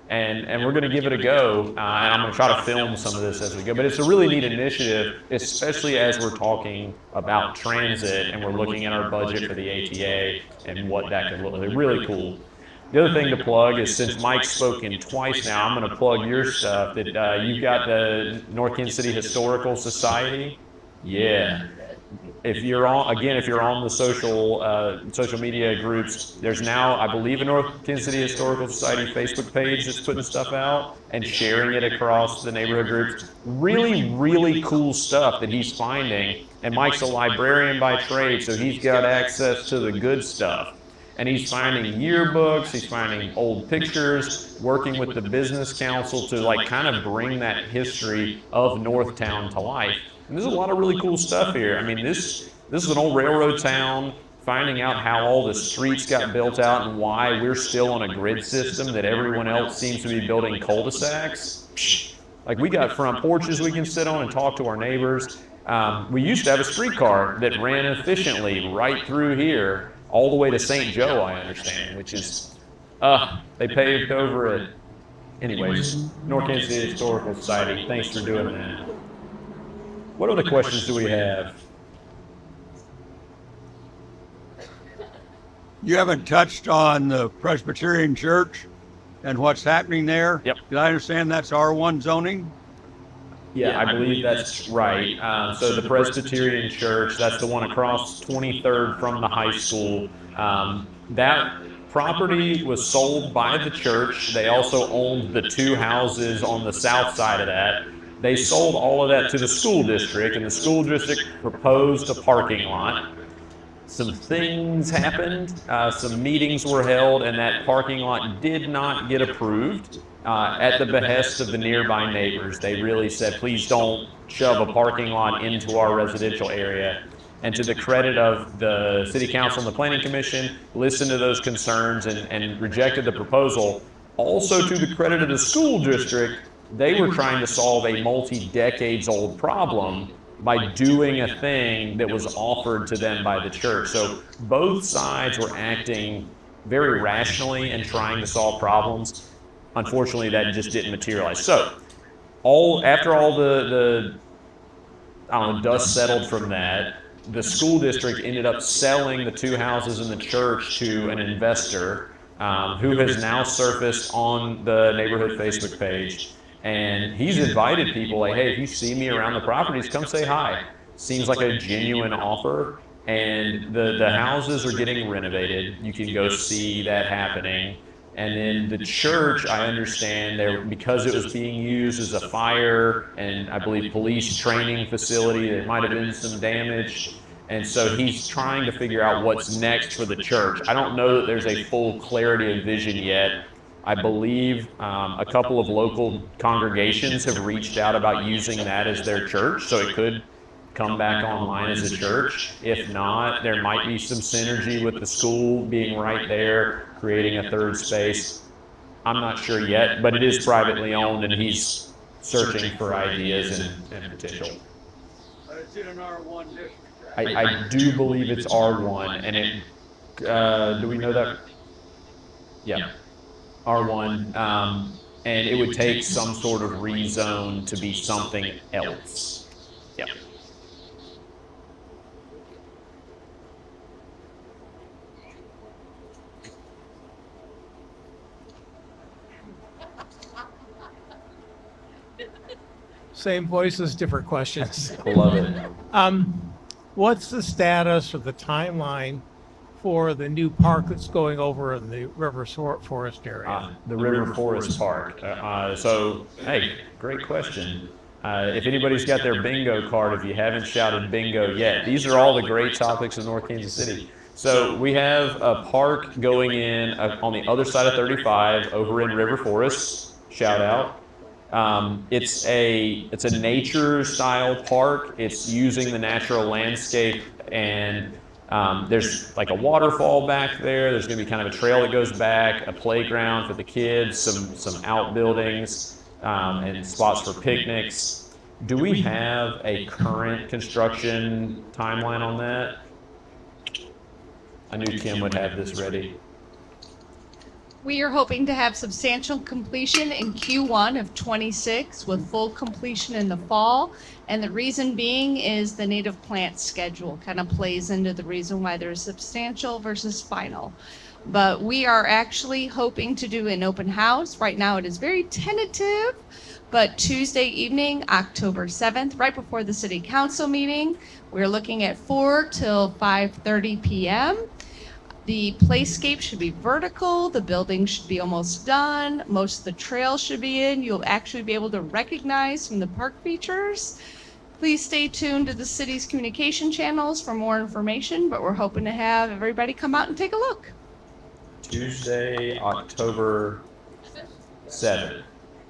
and we're going to give it a go, and I'm going to try to film some of this as we go. But it's a really neat initiative, especially as we're talking about transit and we're looking at our budget for the ATA and what that could look like. Really cool. The other thing to plug is, since Mike's spoken twice now, I'm going to plug your stuff. That you've got the North Kansas City Historical Society. Yeah. If you're on the social media groups, there's now, I believe, a North Kansas City Historical Society Facebook page that's putting stuff out and sharing it across the neighborhood groups. Really, really cool stuff that he's finding. And Mike's a librarian by trade, so he's got access to the good stuff. And he's finding yearbooks, he's finding old pictures, working with the business council to kind of bring that history of NorthTown to life. And there's a lot of really cool stuff here. I mean, this is an old railroad town, finding out how all the streets got built out and why we're still on a grid system that everyone else seems to be building cul-de-sacs. Like, we got front porches we can sit on and talk to our neighbors. We used to have a streetcar that ran efficiently right through here, all the way to St. Joe, I understand, which is, they paved over it. Anyways, North Kansas City Historical Society, thanks for doing that. What other questions do we have?
You haven't touched on the Presbyterian Church and what's happening there?
Yep.
Did I understand that's R1 zoning?
Yeah, I believe that's right. So the Presbyterian Church, that's the one across 23rd from the high school. That property was sold by the church. They also owned the 2 houses on the south side of that. They sold all of that to the school district, and the school district proposed a parking lot. Some things happened, some meetings were held, and that parking lot did not get approved. At the behest of the nearby neighbors. They really said, please don't shove a parking lot into our residential area. And to the credit of the City Council and the Planning Commission, listened to those concerns and rejected the proposal. Also, to the credit of the school district, they were trying to solve a multi-decades-old problem by doing a thing that was offered to them by the church. So both sides were acting very rationally and trying to solve problems. Unfortunately, that just didn't materialize. So, after all the dust settled from that, the school district ended up selling the 2 houses in the church to an investor who has now surfaced on the neighborhood Facebook page. And he's invited people like, hey, if you see me around the properties, come say hi. Seems like a genuine offer. And the houses are getting renovated. You can go see that happening. And then the church, I understand, because it was being used as a fire and I believe police training facility, there might have been some damage. And so he's trying to figure out what's next for the church. I don't know that there's a full clarity of vision yet. I believe a couple of local congregations have reached out about using that as their church, so it could come back online as a church. If not, there might be some synergy with the school being right there, creating a third space. I'm not sure yet, but it is privately owned, and he's searching for ideas and potential.
It's in an R1 district.
I do believe it's R1, and it, do we know that? Yeah, R1, and it would take some sort of rezone to be something else. Yeah.
Same voices, different questions.
I love it.
What's the status of the timeline for the new park that's going over in the River Forest area?
The River Forest Park. So, hey, great question. If anybody's got their bingo card, if you haven't shouted bingo yet, these are all the great topics of North Kansas City. So we have a park going in on the other side of 35 over in River Forest. Shout out. It's a nature style park. It's using the natural landscape, and there's like a waterfall back there. There's going to be kind of a trail that goes back, a playground for the kids, some outbuildings, and spots for picnics. Do we have a current construction timeline on that? I knew Kim would have this ready.
We are hoping to have substantial completion in Q1 of '26 with full completion in the fall. And the reason being is the native plant schedule kind of plays into the reason why there's substantial versus final. But we are actually hoping to do an open house. Right now it is very tentative, but Tuesday evening, October 7th, right before the city council meeting, we're looking at 4 till 5:30 p.m. The playscape should be vertical. The building should be almost done. Most of the trails should be in. You'll actually be able to recognize from the park features. Please stay tuned to the city's communication channels for more information, but we're hoping to have everybody come out and take a look.
Tuesday, October 7th.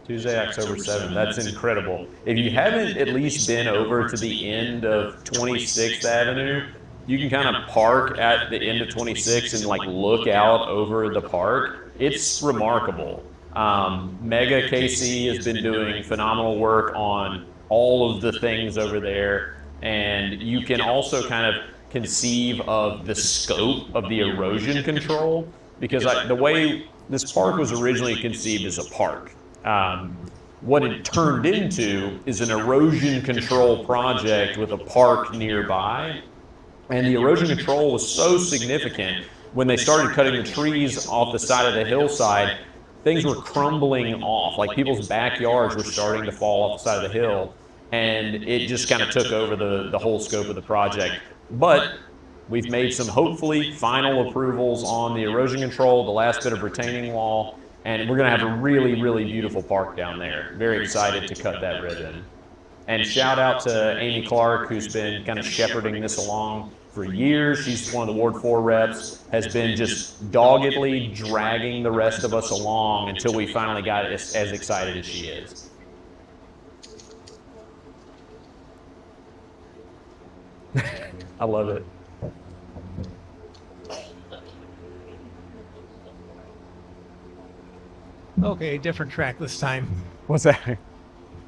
Tuesday, October 7th. That's incredible. If you haven't at least been over to the end of 26th Avenue, you can kind of park at the end of 26 and like look out over the park. It's remarkable. Mega KC has been doing phenomenal work on all of the things over there, and you can also kind of conceive of the scope of the erosion control, because the way this park was originally conceived as a park, what it turned into is an erosion control project with a park nearby. And the erosion control was so significant when they started cutting the trees off the side of the hillside, things were crumbling off. Like people's backyards were starting to fall off the side of the hill, and it just kind of took over the whole scope of the project. But we've made some hopefully final approvals on the erosion control, the last bit of retaining wall, and we're going to have a really, really beautiful park down there. Very excited to cut that ribbon. And shout out to Amy Clark, who's been kind of shepherding this along for years. She's one of the Ward 4 reps, has been just doggedly dragging the rest of us along until we finally got as excited as she is. I love it.
Okay, different track this time.
What's that?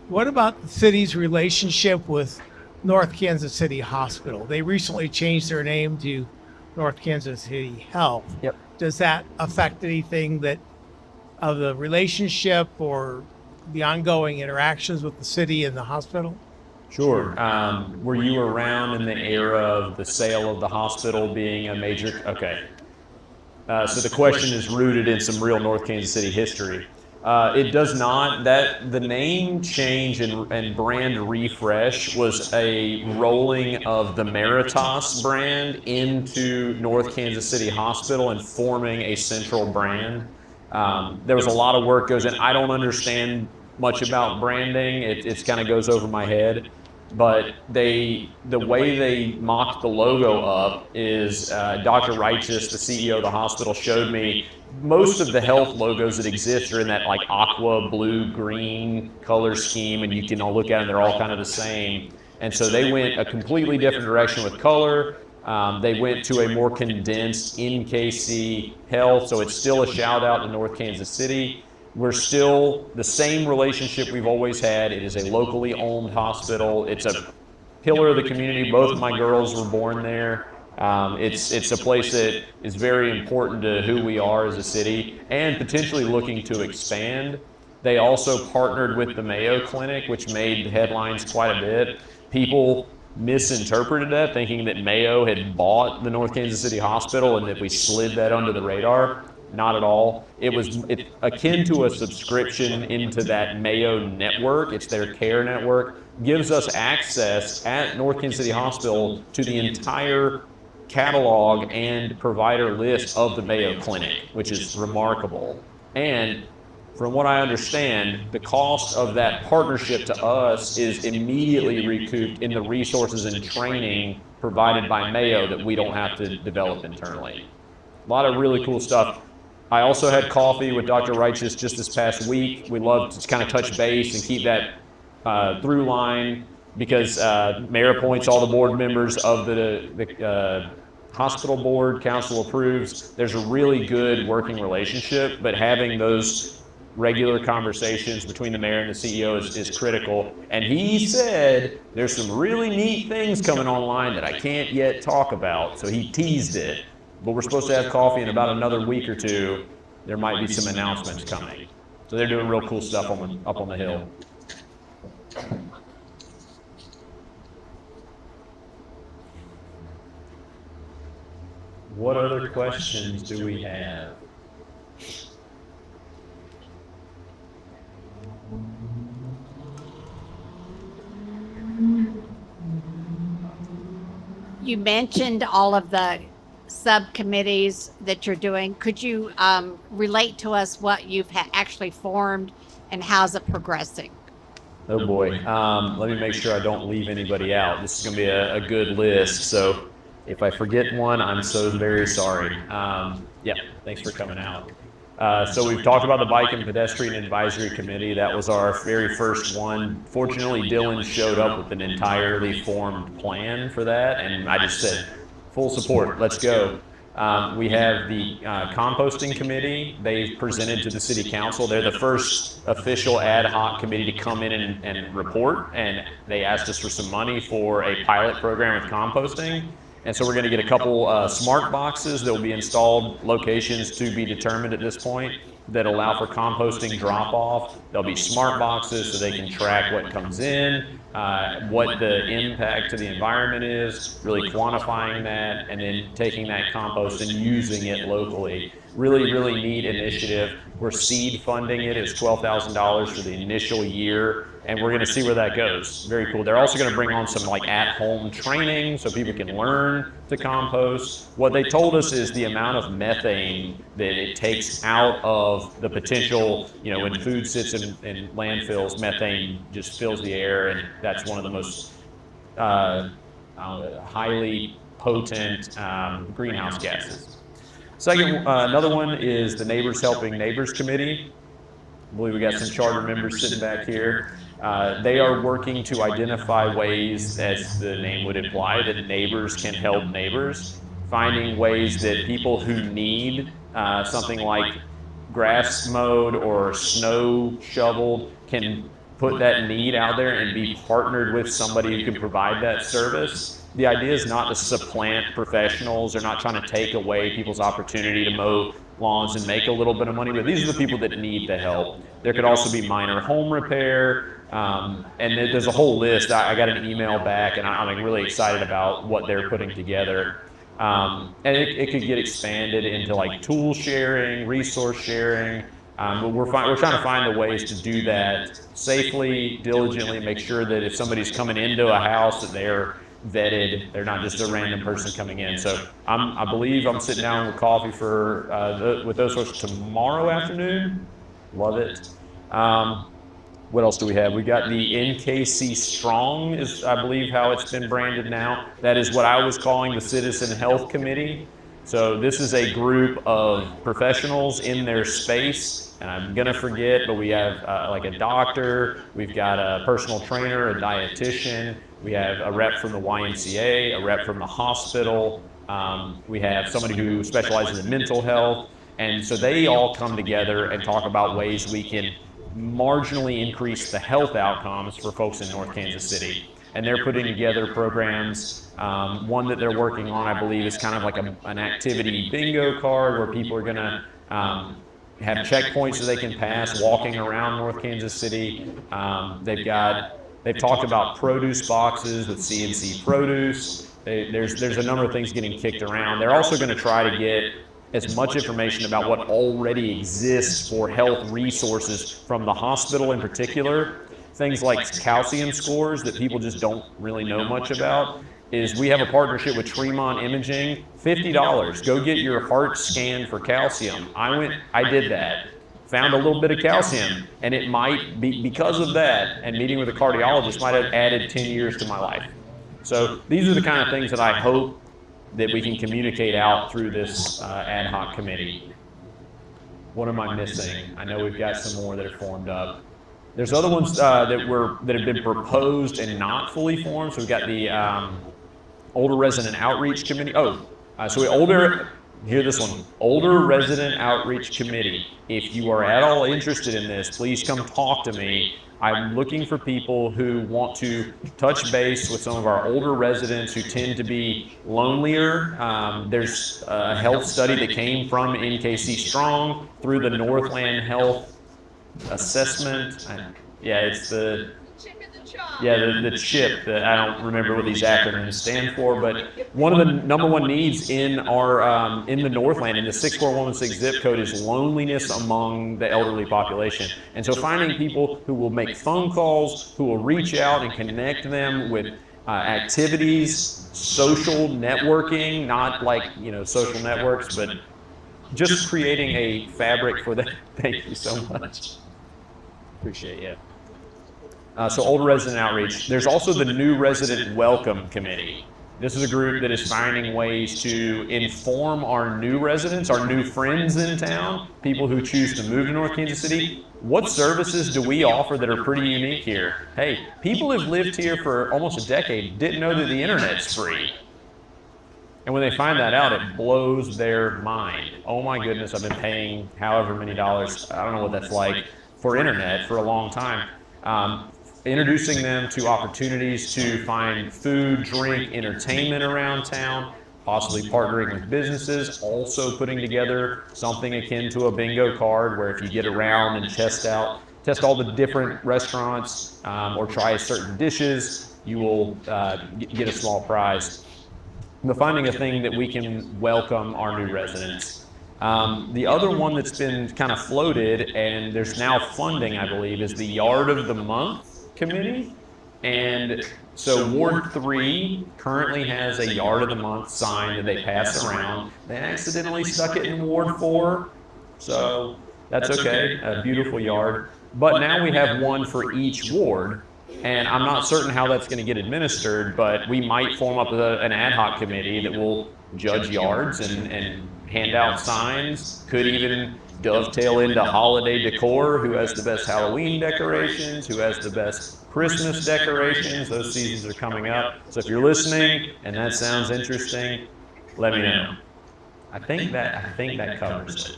What about the city's relationship with North Kansas City Hospital? They recently changed their name to North Kansas City Health.
Yep.
Does that affect anything of the relationship or the ongoing interactions with the city and the hospital?
Sure. Were you around in the era of the sale of the hospital being a major? Okay. So the question is rooted in some real North Kansas City history. It does not. The name change and brand refresh was a rolling of the Meritas brand into North Kansas City Hospital and forming a central brand. There was a lot of work goes in. I don't understand much about branding. It kind of goes over my head. But the way they mocked the logo up is Dr. Righteous, the CEO of the hospital, showed me most of the health logos that exist are in that like aqua blue green color scheme, and you can all look at them, they're all kind of the same. And so they went a completely different direction with color. They went to a more condensed NKC health, so it's still a shout out to North Kansas City. We're still the same relationship we've always had. It is a locally owned hospital. It's a pillar of the community. Both of my girls were born there. It's a place that is very important to who we are as a city and potentially looking to expand. They also partnered with the Mayo Clinic, which made headlines quite a bit. People misinterpreted that, thinking that Mayo had bought the North Kansas City Hospital and that we slid that under the radar. Not at all. It's akin to a subscription into that Mayo network. It's their care network. Gives us access at North Kansas City Hospital to the entire catalog and provider list of the Mayo Clinic, which is remarkable. And from what I understand, the cost of that partnership to us is immediately recouped in the resources and training provided by Mayo that we don't have to develop internally. A lot of really cool stuff. I also had coffee with Dr. Righteous just this past week. We love to kind of touch base and keep that through line because Mayor appoints all the board members of the hospital board, council approves. There's a really good working relationship, but having those regular conversations between the mayor and the CEO is critical. And he said there's some really neat things coming online that I can't yet talk about. So he teased it. But we're supposed to have coffee in about another week or two. There might be some announcements coming. So they're doing real cool stuff up on the hill. What other questions do we have?
You mentioned all of the subcommittees that you're doing. Could you relate to us what you've actually formed and how's it progressing?
Oh boy. Let me make sure I don't leave anybody out. This is going to be a good list. So if I forget one, I'm so very sorry. Yeah, thanks for coming out. So we've talked about the Bike and Pedestrian Advisory Committee. That was our very first one. Fortunately, Dylan showed up with an entirely formed plan for that, and I just said, full support, let's go. We have the composting committee. They've presented to the city council. They're the first official ad hoc committee to come in and report, and they asked us for some money for a pilot program with composting. And so we're going to get a couple smart boxes that will be installed, locations to be determined at this point, that allow for composting drop-off. There'll be smart boxes so they can track what comes in, what the impact to the environment is, really quantifying that, and then taking that compost and using it locally. Really, really neat initiative. We're seed funding it. It's $12,000 for the initial year, and we're going to see where that goes. Very cool. They're also going to bring on some like at-home training so people can learn to compost. What they told us is the amount of methane that it takes out of the potential, when food sits in landfills, methane just fills the air, and that's one of the most highly potent greenhouse gases. Second, another one is the Neighbors Helping Neighbors Committee. I believe we got some charter members sitting back here. They are working to identify ways, as the name would imply, that neighbors can help neighbors, finding ways that people who need something like grass mowed or snow shoveled can put that need out there and be partnered with somebody who can provide that service. The idea is not to supplant professionals. They're not trying to take away people's opportunity to mow lawns and make a little bit of money, but these are the people that need the help. There could also be minor home repair, and there's a whole list. I got an email back, and I'm really excited about what they're putting together. And it could get expanded into like tool sharing, resource sharing. But we're trying to find the ways to do that safely, diligently, make sure that if somebody's coming into a house that they're vetted, they're not just a random person coming in. So I believe I'm sitting down with coffee with those folks tomorrow afternoon. Love it. What else do we have? We got the NKC Strong is, I believe, how it's been branded now. That is what I was calling the Citizen Health Committee. So this is a group of professionals in their space, and I'm gonna forget, but we have like a doctor, we've got a personal trainer, a dietitian, We have a rep from the YMCA, a rep from the hospital. We have somebody who specializes in mental health. And so they all come together and talk about ways we can marginally increase the health outcomes for folks in North Kansas City. And they're putting together programs. One that they're working on, I believe, is kind of like an activity bingo card where people are going to have checkpoints that they can pass walking around North Kansas City. They've talked about produce boxes with CNC produce. There's a number of things getting kicked around. They're also going to try to get as much information about what already exists for health resources from the hospital in particular. Things like calcium scores that people just don't really know much about. Is we have a partnership with Tremont Imaging, $50. Go get your heart scanned for calcium. I did that. Found a little bit of calcium, and it might be because of that, and meeting with a cardiologist might have added 10 years to my life. So these are the kind of things that I hope that we can communicate out through this ad hoc committee. What am I missing? I know we've got some more that are formed up. There's other ones that have been proposed and not fully formed. So we've got the Older Resident Outreach Committee. Hear this one. Older Resident Outreach Committee. If you are at all interested in this, please come talk to me. I'm looking for people who want to touch base with some of our older residents who tend to be lonelier. There's a health study that came from NKC Strong through the Northland Health Assessment. It's the CHIP. I don't remember what these acronyms stand for, but one of the number one needs in our in the Northland, in the 64116 zip code, is loneliness among the elderly population. And so finding people who will make phone calls, who will reach out and connect them with activities, social networking, not like social networks, but just creating a fabric for that. Thank you so much. Appreciate it. So Old Resident Outreach. There's also the New Resident Welcome Committee. This is a group that is finding ways to inform our new residents, our new friends in town, people who choose to move to North Kansas City. What services do we offer that are pretty unique here? Hey, people who've lived here for almost a decade didn't know that the internet's free. And when they find that out, it blows their mind. Oh my goodness, I've been paying however many dollars, I don't know what that's like, for internet for a long time. Introducing them to opportunities to find food, drink, entertainment around town, possibly partnering with businesses, also putting together something akin to a bingo card where if you get around and test all the different restaurants or try certain dishes, you will get a small prize. But finding a thing that we can welcome our new residents. The other one that's been kind of floated, and there's now funding, I believe, is the Yard of the Month Committee. And so Ward 3 currently has a Yard of the Month sign that they pass around. They accidentally stuck it in Ward 4, so that's okay, a beautiful yard. But now we have one for each ward, and I'm not certain how that's going to get administered, but we might form up an ad hoc committee that will judge yards and hand out signs, could even dovetail into holiday decor, who has the best Halloween decorations, who has the best Christmas decorations. Those seasons are coming up. So if you're listening and that sounds interesting, let me know. I think that covers it.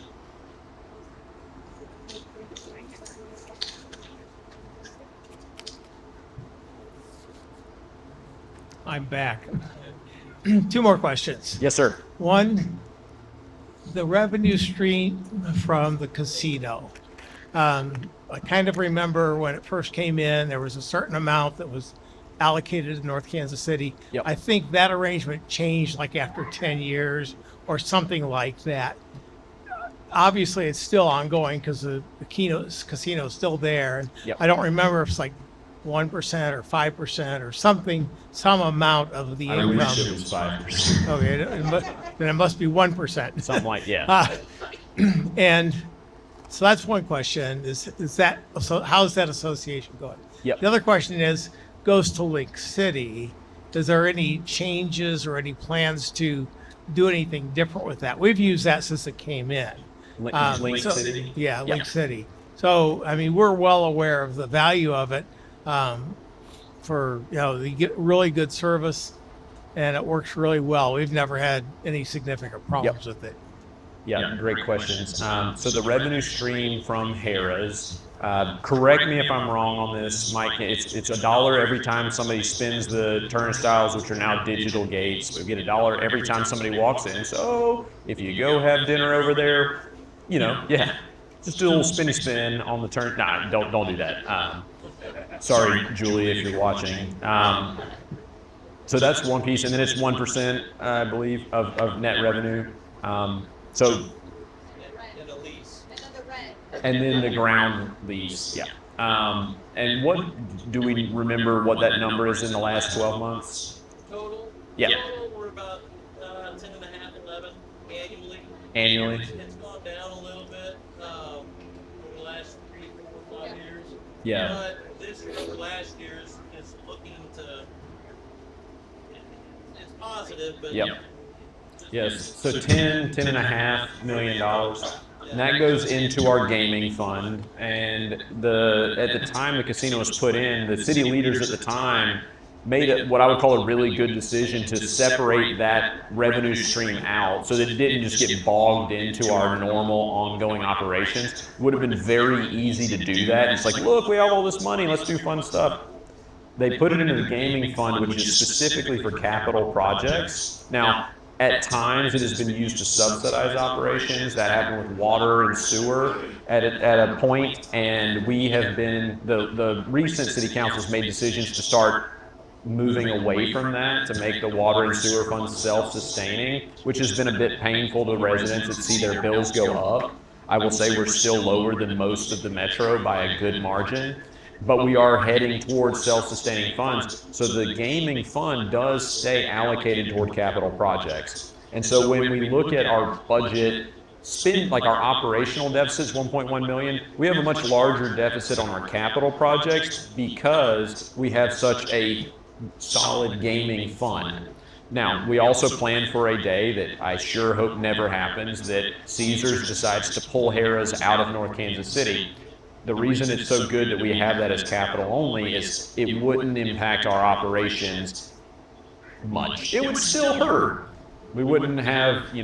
I'm back. Two more questions.
Yes, sir.
One, the revenue stream from the casino. I kind of remember when it first came in, there was a certain amount that was allocated to North Kansas City.
Yep.
I think that arrangement changed like after 10 years or something like that. Obviously, it's still ongoing because the casino is still there. And
Yep.
I don't remember if it's like 1% or 5% or something, some amount of the
I
income.
wish it was 5%.
Okay, then it must be 1%.
Something like, yeah.
And so that's one question, is that, so how's that association going?
Yep.
The other question goes to Link City. Is there any changes or any plans to do anything different with that? We've used that since it came in.
Link City?
Yeah, Link
Yeah.
City. So, I mean, we're well aware of the value of it. for, they get really good service and it works really well. We've never had any significant problems with it.
Yeah, great questions. So the revenue stream from Harrah's, correct me if I'm wrong on this, Mike, it's $1 every time somebody spins the turnstiles, which are now digital gates. We get $1 every time somebody walks in. So if you go have dinner over there, just do a little spinny spin on the turn. Nah, don't do that. Sorry, Julie, if you're watching. So that's one piece, and then it's 1%, I believe, of net revenue. So, and then the ground lease, yeah. And what do we remember what that number is in the last 12 months?
Total?
Yeah.
Total, we're about 10 and a half, 11 annually.
Annually?
It's gone down a little bit over the last 3, 4, 5 years.
Yeah.
But this year over last year is looking to, it's positive, but
Yep. Yes, so $10.5 million. And that goes into our gaming fund. And at the time the casino was put in, the city leaders at the time made what I would call a really good decision to separate that revenue stream out so that it didn't just get bogged into our normal ongoing operations. It would have been very easy to do that. It's like, look, we have all this money, let's do fun stuff. They put it into the gaming fund, which is specifically for capital projects. Now, at times, it has been used to subsidize operations. That happened with water and sewer at a point, and we have been, the recent city councils made decisions to start moving away from that to make the water and sewer funds self-sustaining, which has been a bit painful to residents that see their bills go up. I will say we're still lower than most of the metro by a good margin, but we are heading towards self-sustaining funds. So the gaming fund does stay allocated toward capital projects. And so when we look at our budget spend, like our operational deficit's 1.1 million, we have a much larger deficit on our capital projects because we have such a solid gaming fund. Now, we also plan for a day that I sure hope never happens, that Caesars decides to pull Harrah's out of North Kansas City. The reason it's so good that we have that as capital only is it wouldn't impact our operations much. It would still hurt. We wouldn't have, we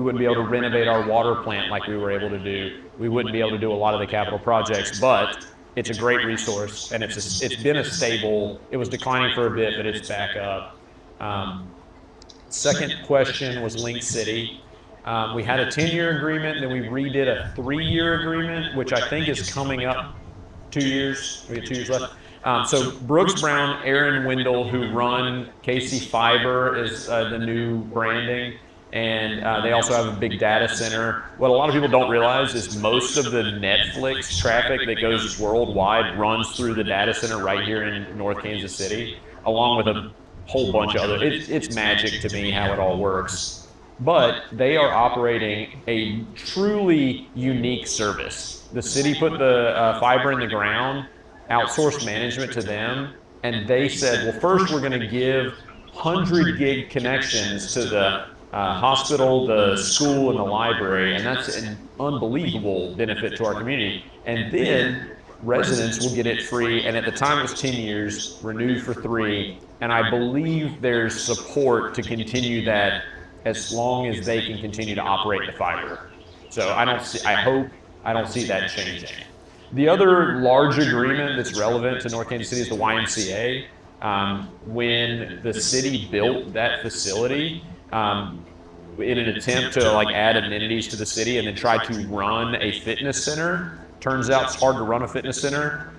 wouldn't be able to renovate our water plant like we were able to do. We wouldn't be able to do a lot of the capital projects, but it's a great resource, and it's been a stable, it was declining for a bit, but it's back up. Second question was Link City. We had a 10-year agreement, then we redid a 3-year agreement, which I think is coming up 2 years. We got 2 years left. So Brooks Brown, Aaron Wendell, who run KC Fiber, is the new branding, and they also have a big data center. What a lot of people don't realize is most of the Netflix traffic that goes worldwide runs through the data center right here in North Kansas City, along with a whole bunch of other. It's magic to me how it all works. But they are operating a truly unique service. The city put the fiber in the ground, outsourced management to them, and they said, well, first we're going to give 100 gig connections to the hospital, the school, and the library, and that's an unbelievable benefit to our community. And then residents will get it free, and at the time it was 10 years, renewed for 3, and I believe there's support to continue that as long as they can continue to operate the fiber. So I don't see that changing. The other large agreement that's relevant to North Kansas City is the YMCA. When the city built that facility, in an attempt to add amenities to the city and then try to run a fitness center, turns out it's hard to run a fitness center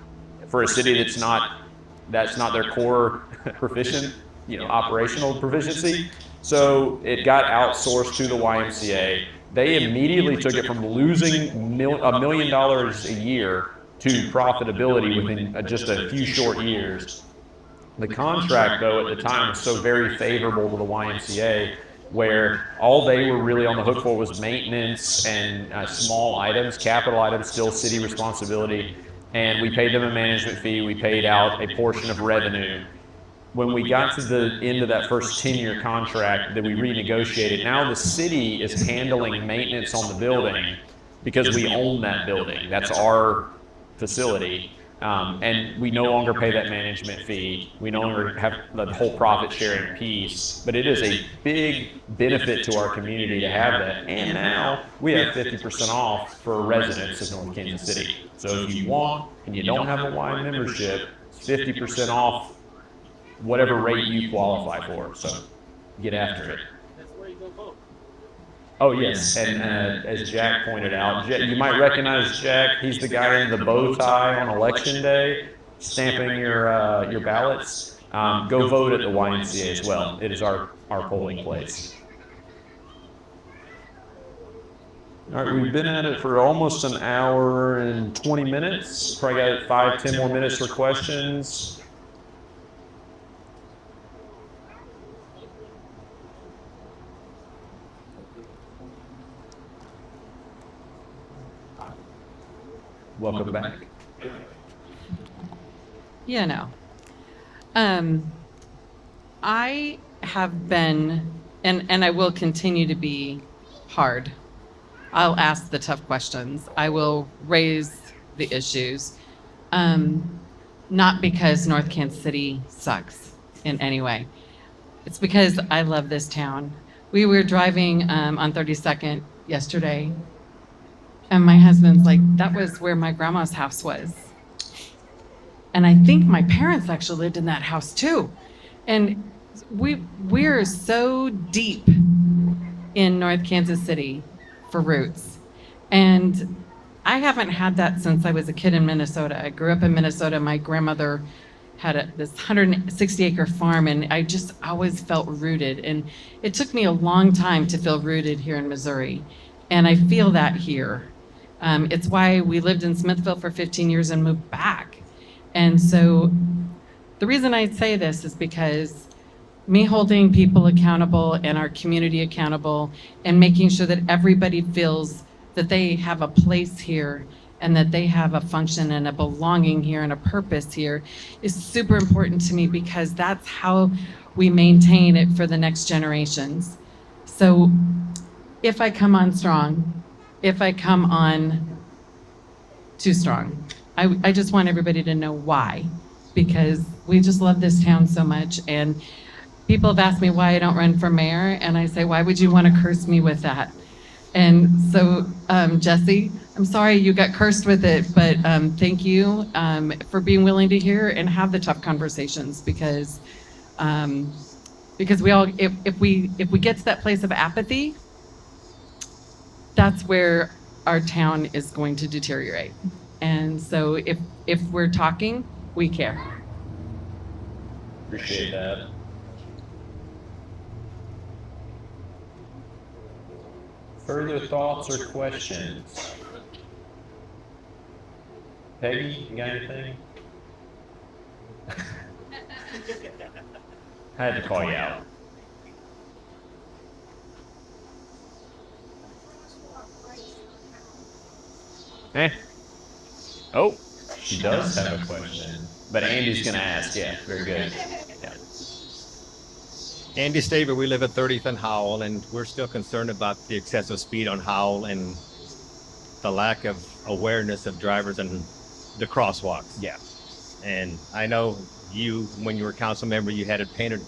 for a city that's not their core proficient, operational proficiency. So it got outsourced to the YMCA. They immediately took it from losing $1 million a year to profitability within just a few short years. The contract, though, at the time was so very favorable to the YMCA, where all they were really on the hook for was maintenance and small items, capital items, still city responsibility. And we paid them a management fee. We paid out a portion of revenue. When we got to the end of that first 10-year contract that we renegotiated, now the city is handling maintenance on the building because we own that building. That's our facility. And we no longer pay that management fee. We no longer have the whole profit sharing piece, but it is a big benefit to our community to have that. And now we have 50% off for residents of North Kansas City. So if you want and you don't have a wine membership, it's 50% off whatever rate you qualify for. So get after it.
That's where you go vote.
Oh yes, and as Jack pointed out, you might recognize Jack. He's the guy in the bow tie on election day, stamping your ballots. Go vote at the YMCA as well. It is our polling place. All right, we've been at it for almost an hour and 20 minutes. Probably got 5-10 more minutes for questions. Welcome back.
You know, I have been, and I will continue to be hard. I'll ask the tough questions. I will raise the issues. Not because North Kansas City sucks in any way. It's because I love this town. We were driving on 32nd yesterday, and my husband's like, that was where my grandma's house was. And I think my parents actually lived in that house too. And we're so deep in North Kansas City for roots. And I haven't had that since I was a kid in Minnesota. I grew up in Minnesota. My grandmother had this 160-acre farm, and I just always felt rooted. And it took me a long time to feel rooted here in Missouri. And I feel that here. It's why we lived in Smithville for 15 years and moved back. And so the reason I say this is because me holding people accountable and our community accountable and making sure that everybody feels that they have a place here and that they have a function and a belonging here and a purpose here is super important to me, because that's how we maintain it for the next generations. So if I come on strong, if I come on too strong, I just want everybody to know why, because we just love this town so much. And people have asked me why I don't run for mayor, and I say, why would you want to curse me with that? And so, Jesse, I'm sorry you got cursed with it, but thank you for being willing to hear and have the tough conversations, because we all, if we get to that place of apathy, that's where our town is going to deteriorate. And so if we're talking, we care.
Appreciate that. Further thoughts or questions? Peggy, you got anything? I had to call you out. Eh? Oh, she does have a question. But Andy's going to ask. Yeah, very good. Yeah.
Andy Staver, we live at 30th and Howell, and we're still concerned about the excessive speed on Howell and the lack of awareness of drivers and the crosswalks.
Yeah.
And I know you, when you were a council member, you had it painted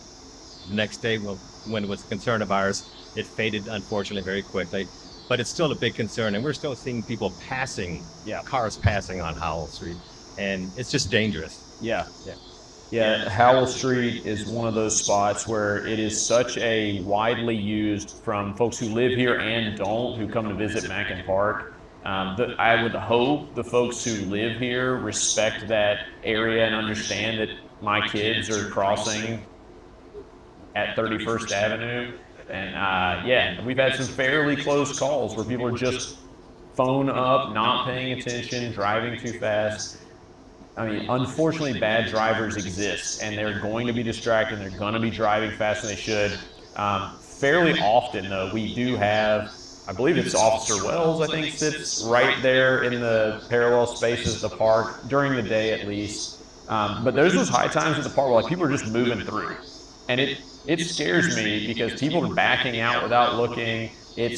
the next day when it was a concern of ours. It faded, unfortunately, very quickly. But it's still a big concern, and we're still seeing people passing, cars passing on Howell Street, and it's just dangerous.
Yeah, Howell Street is one of those spots where it is such a widely used from folks who live here and don't, who come to visit Mackin Park. I would hope the folks who live here respect that area and understand that my kids are crossing at 31st Avenue. And we've had some fairly close calls where people are just phone up, not paying attention, driving too fast. I mean, unfortunately, bad drivers exist, and they're going to be distracted, and they're going to be driving faster than they should. Fairly often, though, we do have, I believe it's Officer Wells, I think, sits right there in the parallel spaces of the park, during the day at least. But there's those high times at the park where like, people are just moving through. And it scares me because people are backing out without looking. It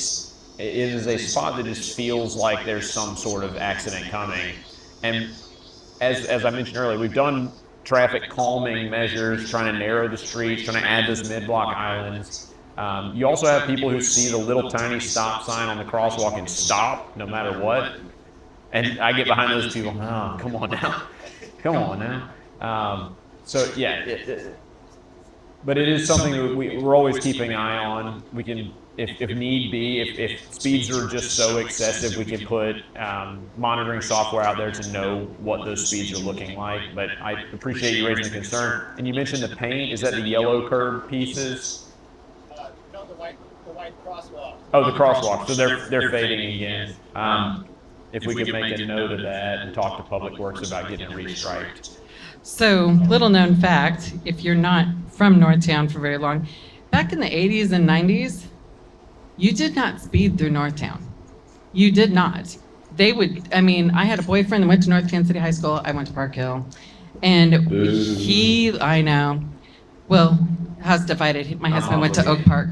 is a spot that just feels like there's some sort of accident coming. And as I mentioned earlier, we've done traffic calming measures, trying to narrow the streets, trying to add those mid-block islands. You also have people who see the little tiny stop sign on the crosswalk and stop no matter what. And I get behind those people. Oh, come on now, come on now. So yeah, but it is something that we're always keeping an eye on. We can, if need be, if speeds are just so excessive, we can put monitoring software out there to know what those speeds are looking like. But I appreciate you raising the concern. And you mentioned the paint. Is that the yellow curb pieces?
No, the white crosswalk.
Oh, the crosswalk. So they're fading again. If we could make a note of that and talk to Public Works about getting it restriped.
So, little known fact, if you're not from NorthTown for very long, back in the 80s and 90s, you did not speed through NorthTown. You did not. They would, I mean, I had a boyfriend that went to North Kansas City High School. I went to Park Hill. And I know, well, house divided. My husband went to Oak Park.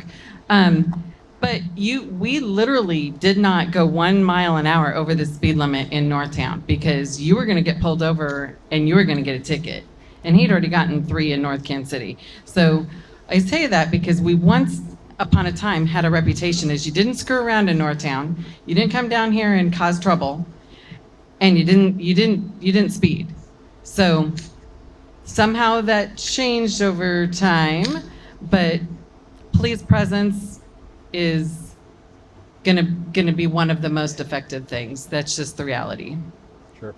But we literally did not go 1 mile an hour over the speed limit in Northtown because you were going to get pulled over and you were going to get a ticket. And he'd already gotten 3 in North Kansas City. So I say that because we once upon a time had a reputation as you didn't screw around in Northtown, you didn't come down here and cause trouble, and you didn't speed. So somehow that changed over time, but police presence is gonna be one of the most effective things. That's just the reality.
Sure.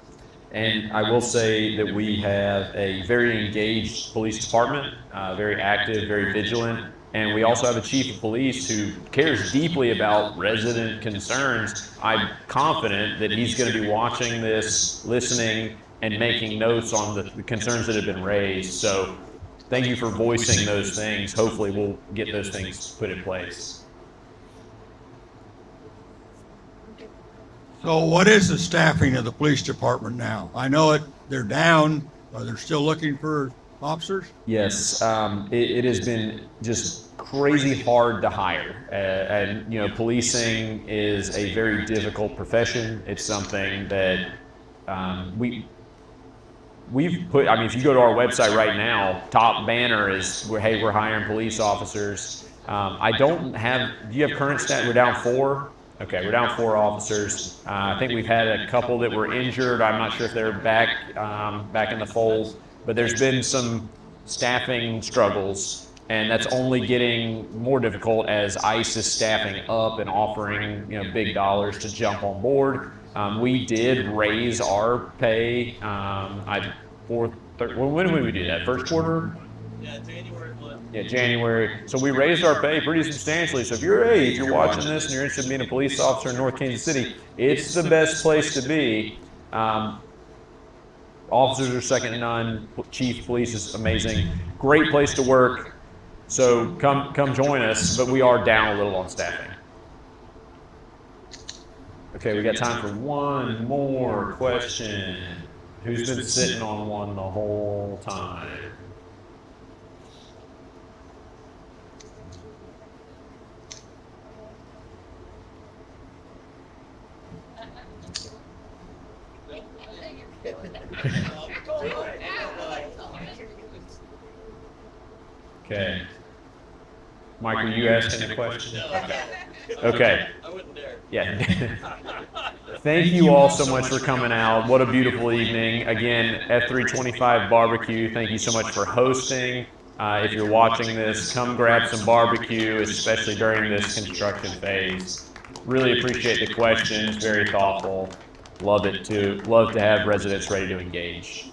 And I will say that we have a very engaged police department, very active, very vigilant, and we also have a chief of police who cares deeply about resident concerns. I'm confident that he's going to be watching this, listening, and making notes on the concerns that have been raised. So thank you for voicing those things. Hopefully we'll get those things put in place.
So what is the staffing of the police department now? I know they're down. Are they still looking for officers?
Yes, it has been just crazy hard to hire. And, you know, policing is a very difficult profession. It's something that we've put, I mean, if you go to our website right now, top banner is, hey, we're hiring police officers. I don't have, do you have current stat? We're down 4. Okay, we're down 4 officers. I think we've had a couple that were injured. I'm not sure if they're back in the fold, but there's been some staffing struggles, and that's only getting more difficult as ICE is staffing up and offering, you know, big dollars to jump on board. We did raise our pay. When did we do that? First quarter?
Yeah, January.
Yeah, January. So we raised our pay pretty substantially. So if you're watching this and you're interested in being a police officer in North Kansas City, it's the best place to be. Officers are second to none. Chief police is amazing. Great place to work. So come join us. But we are down a little on staffing. Okay, we got time for one more question. Who's been sitting on one the whole time? Okay. Mike, are you asking a question? Okay.
I wouldn't dare.
Yeah. Thank you all so much for coming out. What a beautiful evening. Again, F325 Barbecue, thank you so much for hosting. If you're watching this, come grab some barbecue, especially during this construction phase. Really appreciate the questions, very thoughtful. Love it too. Love to have residents ready to engage.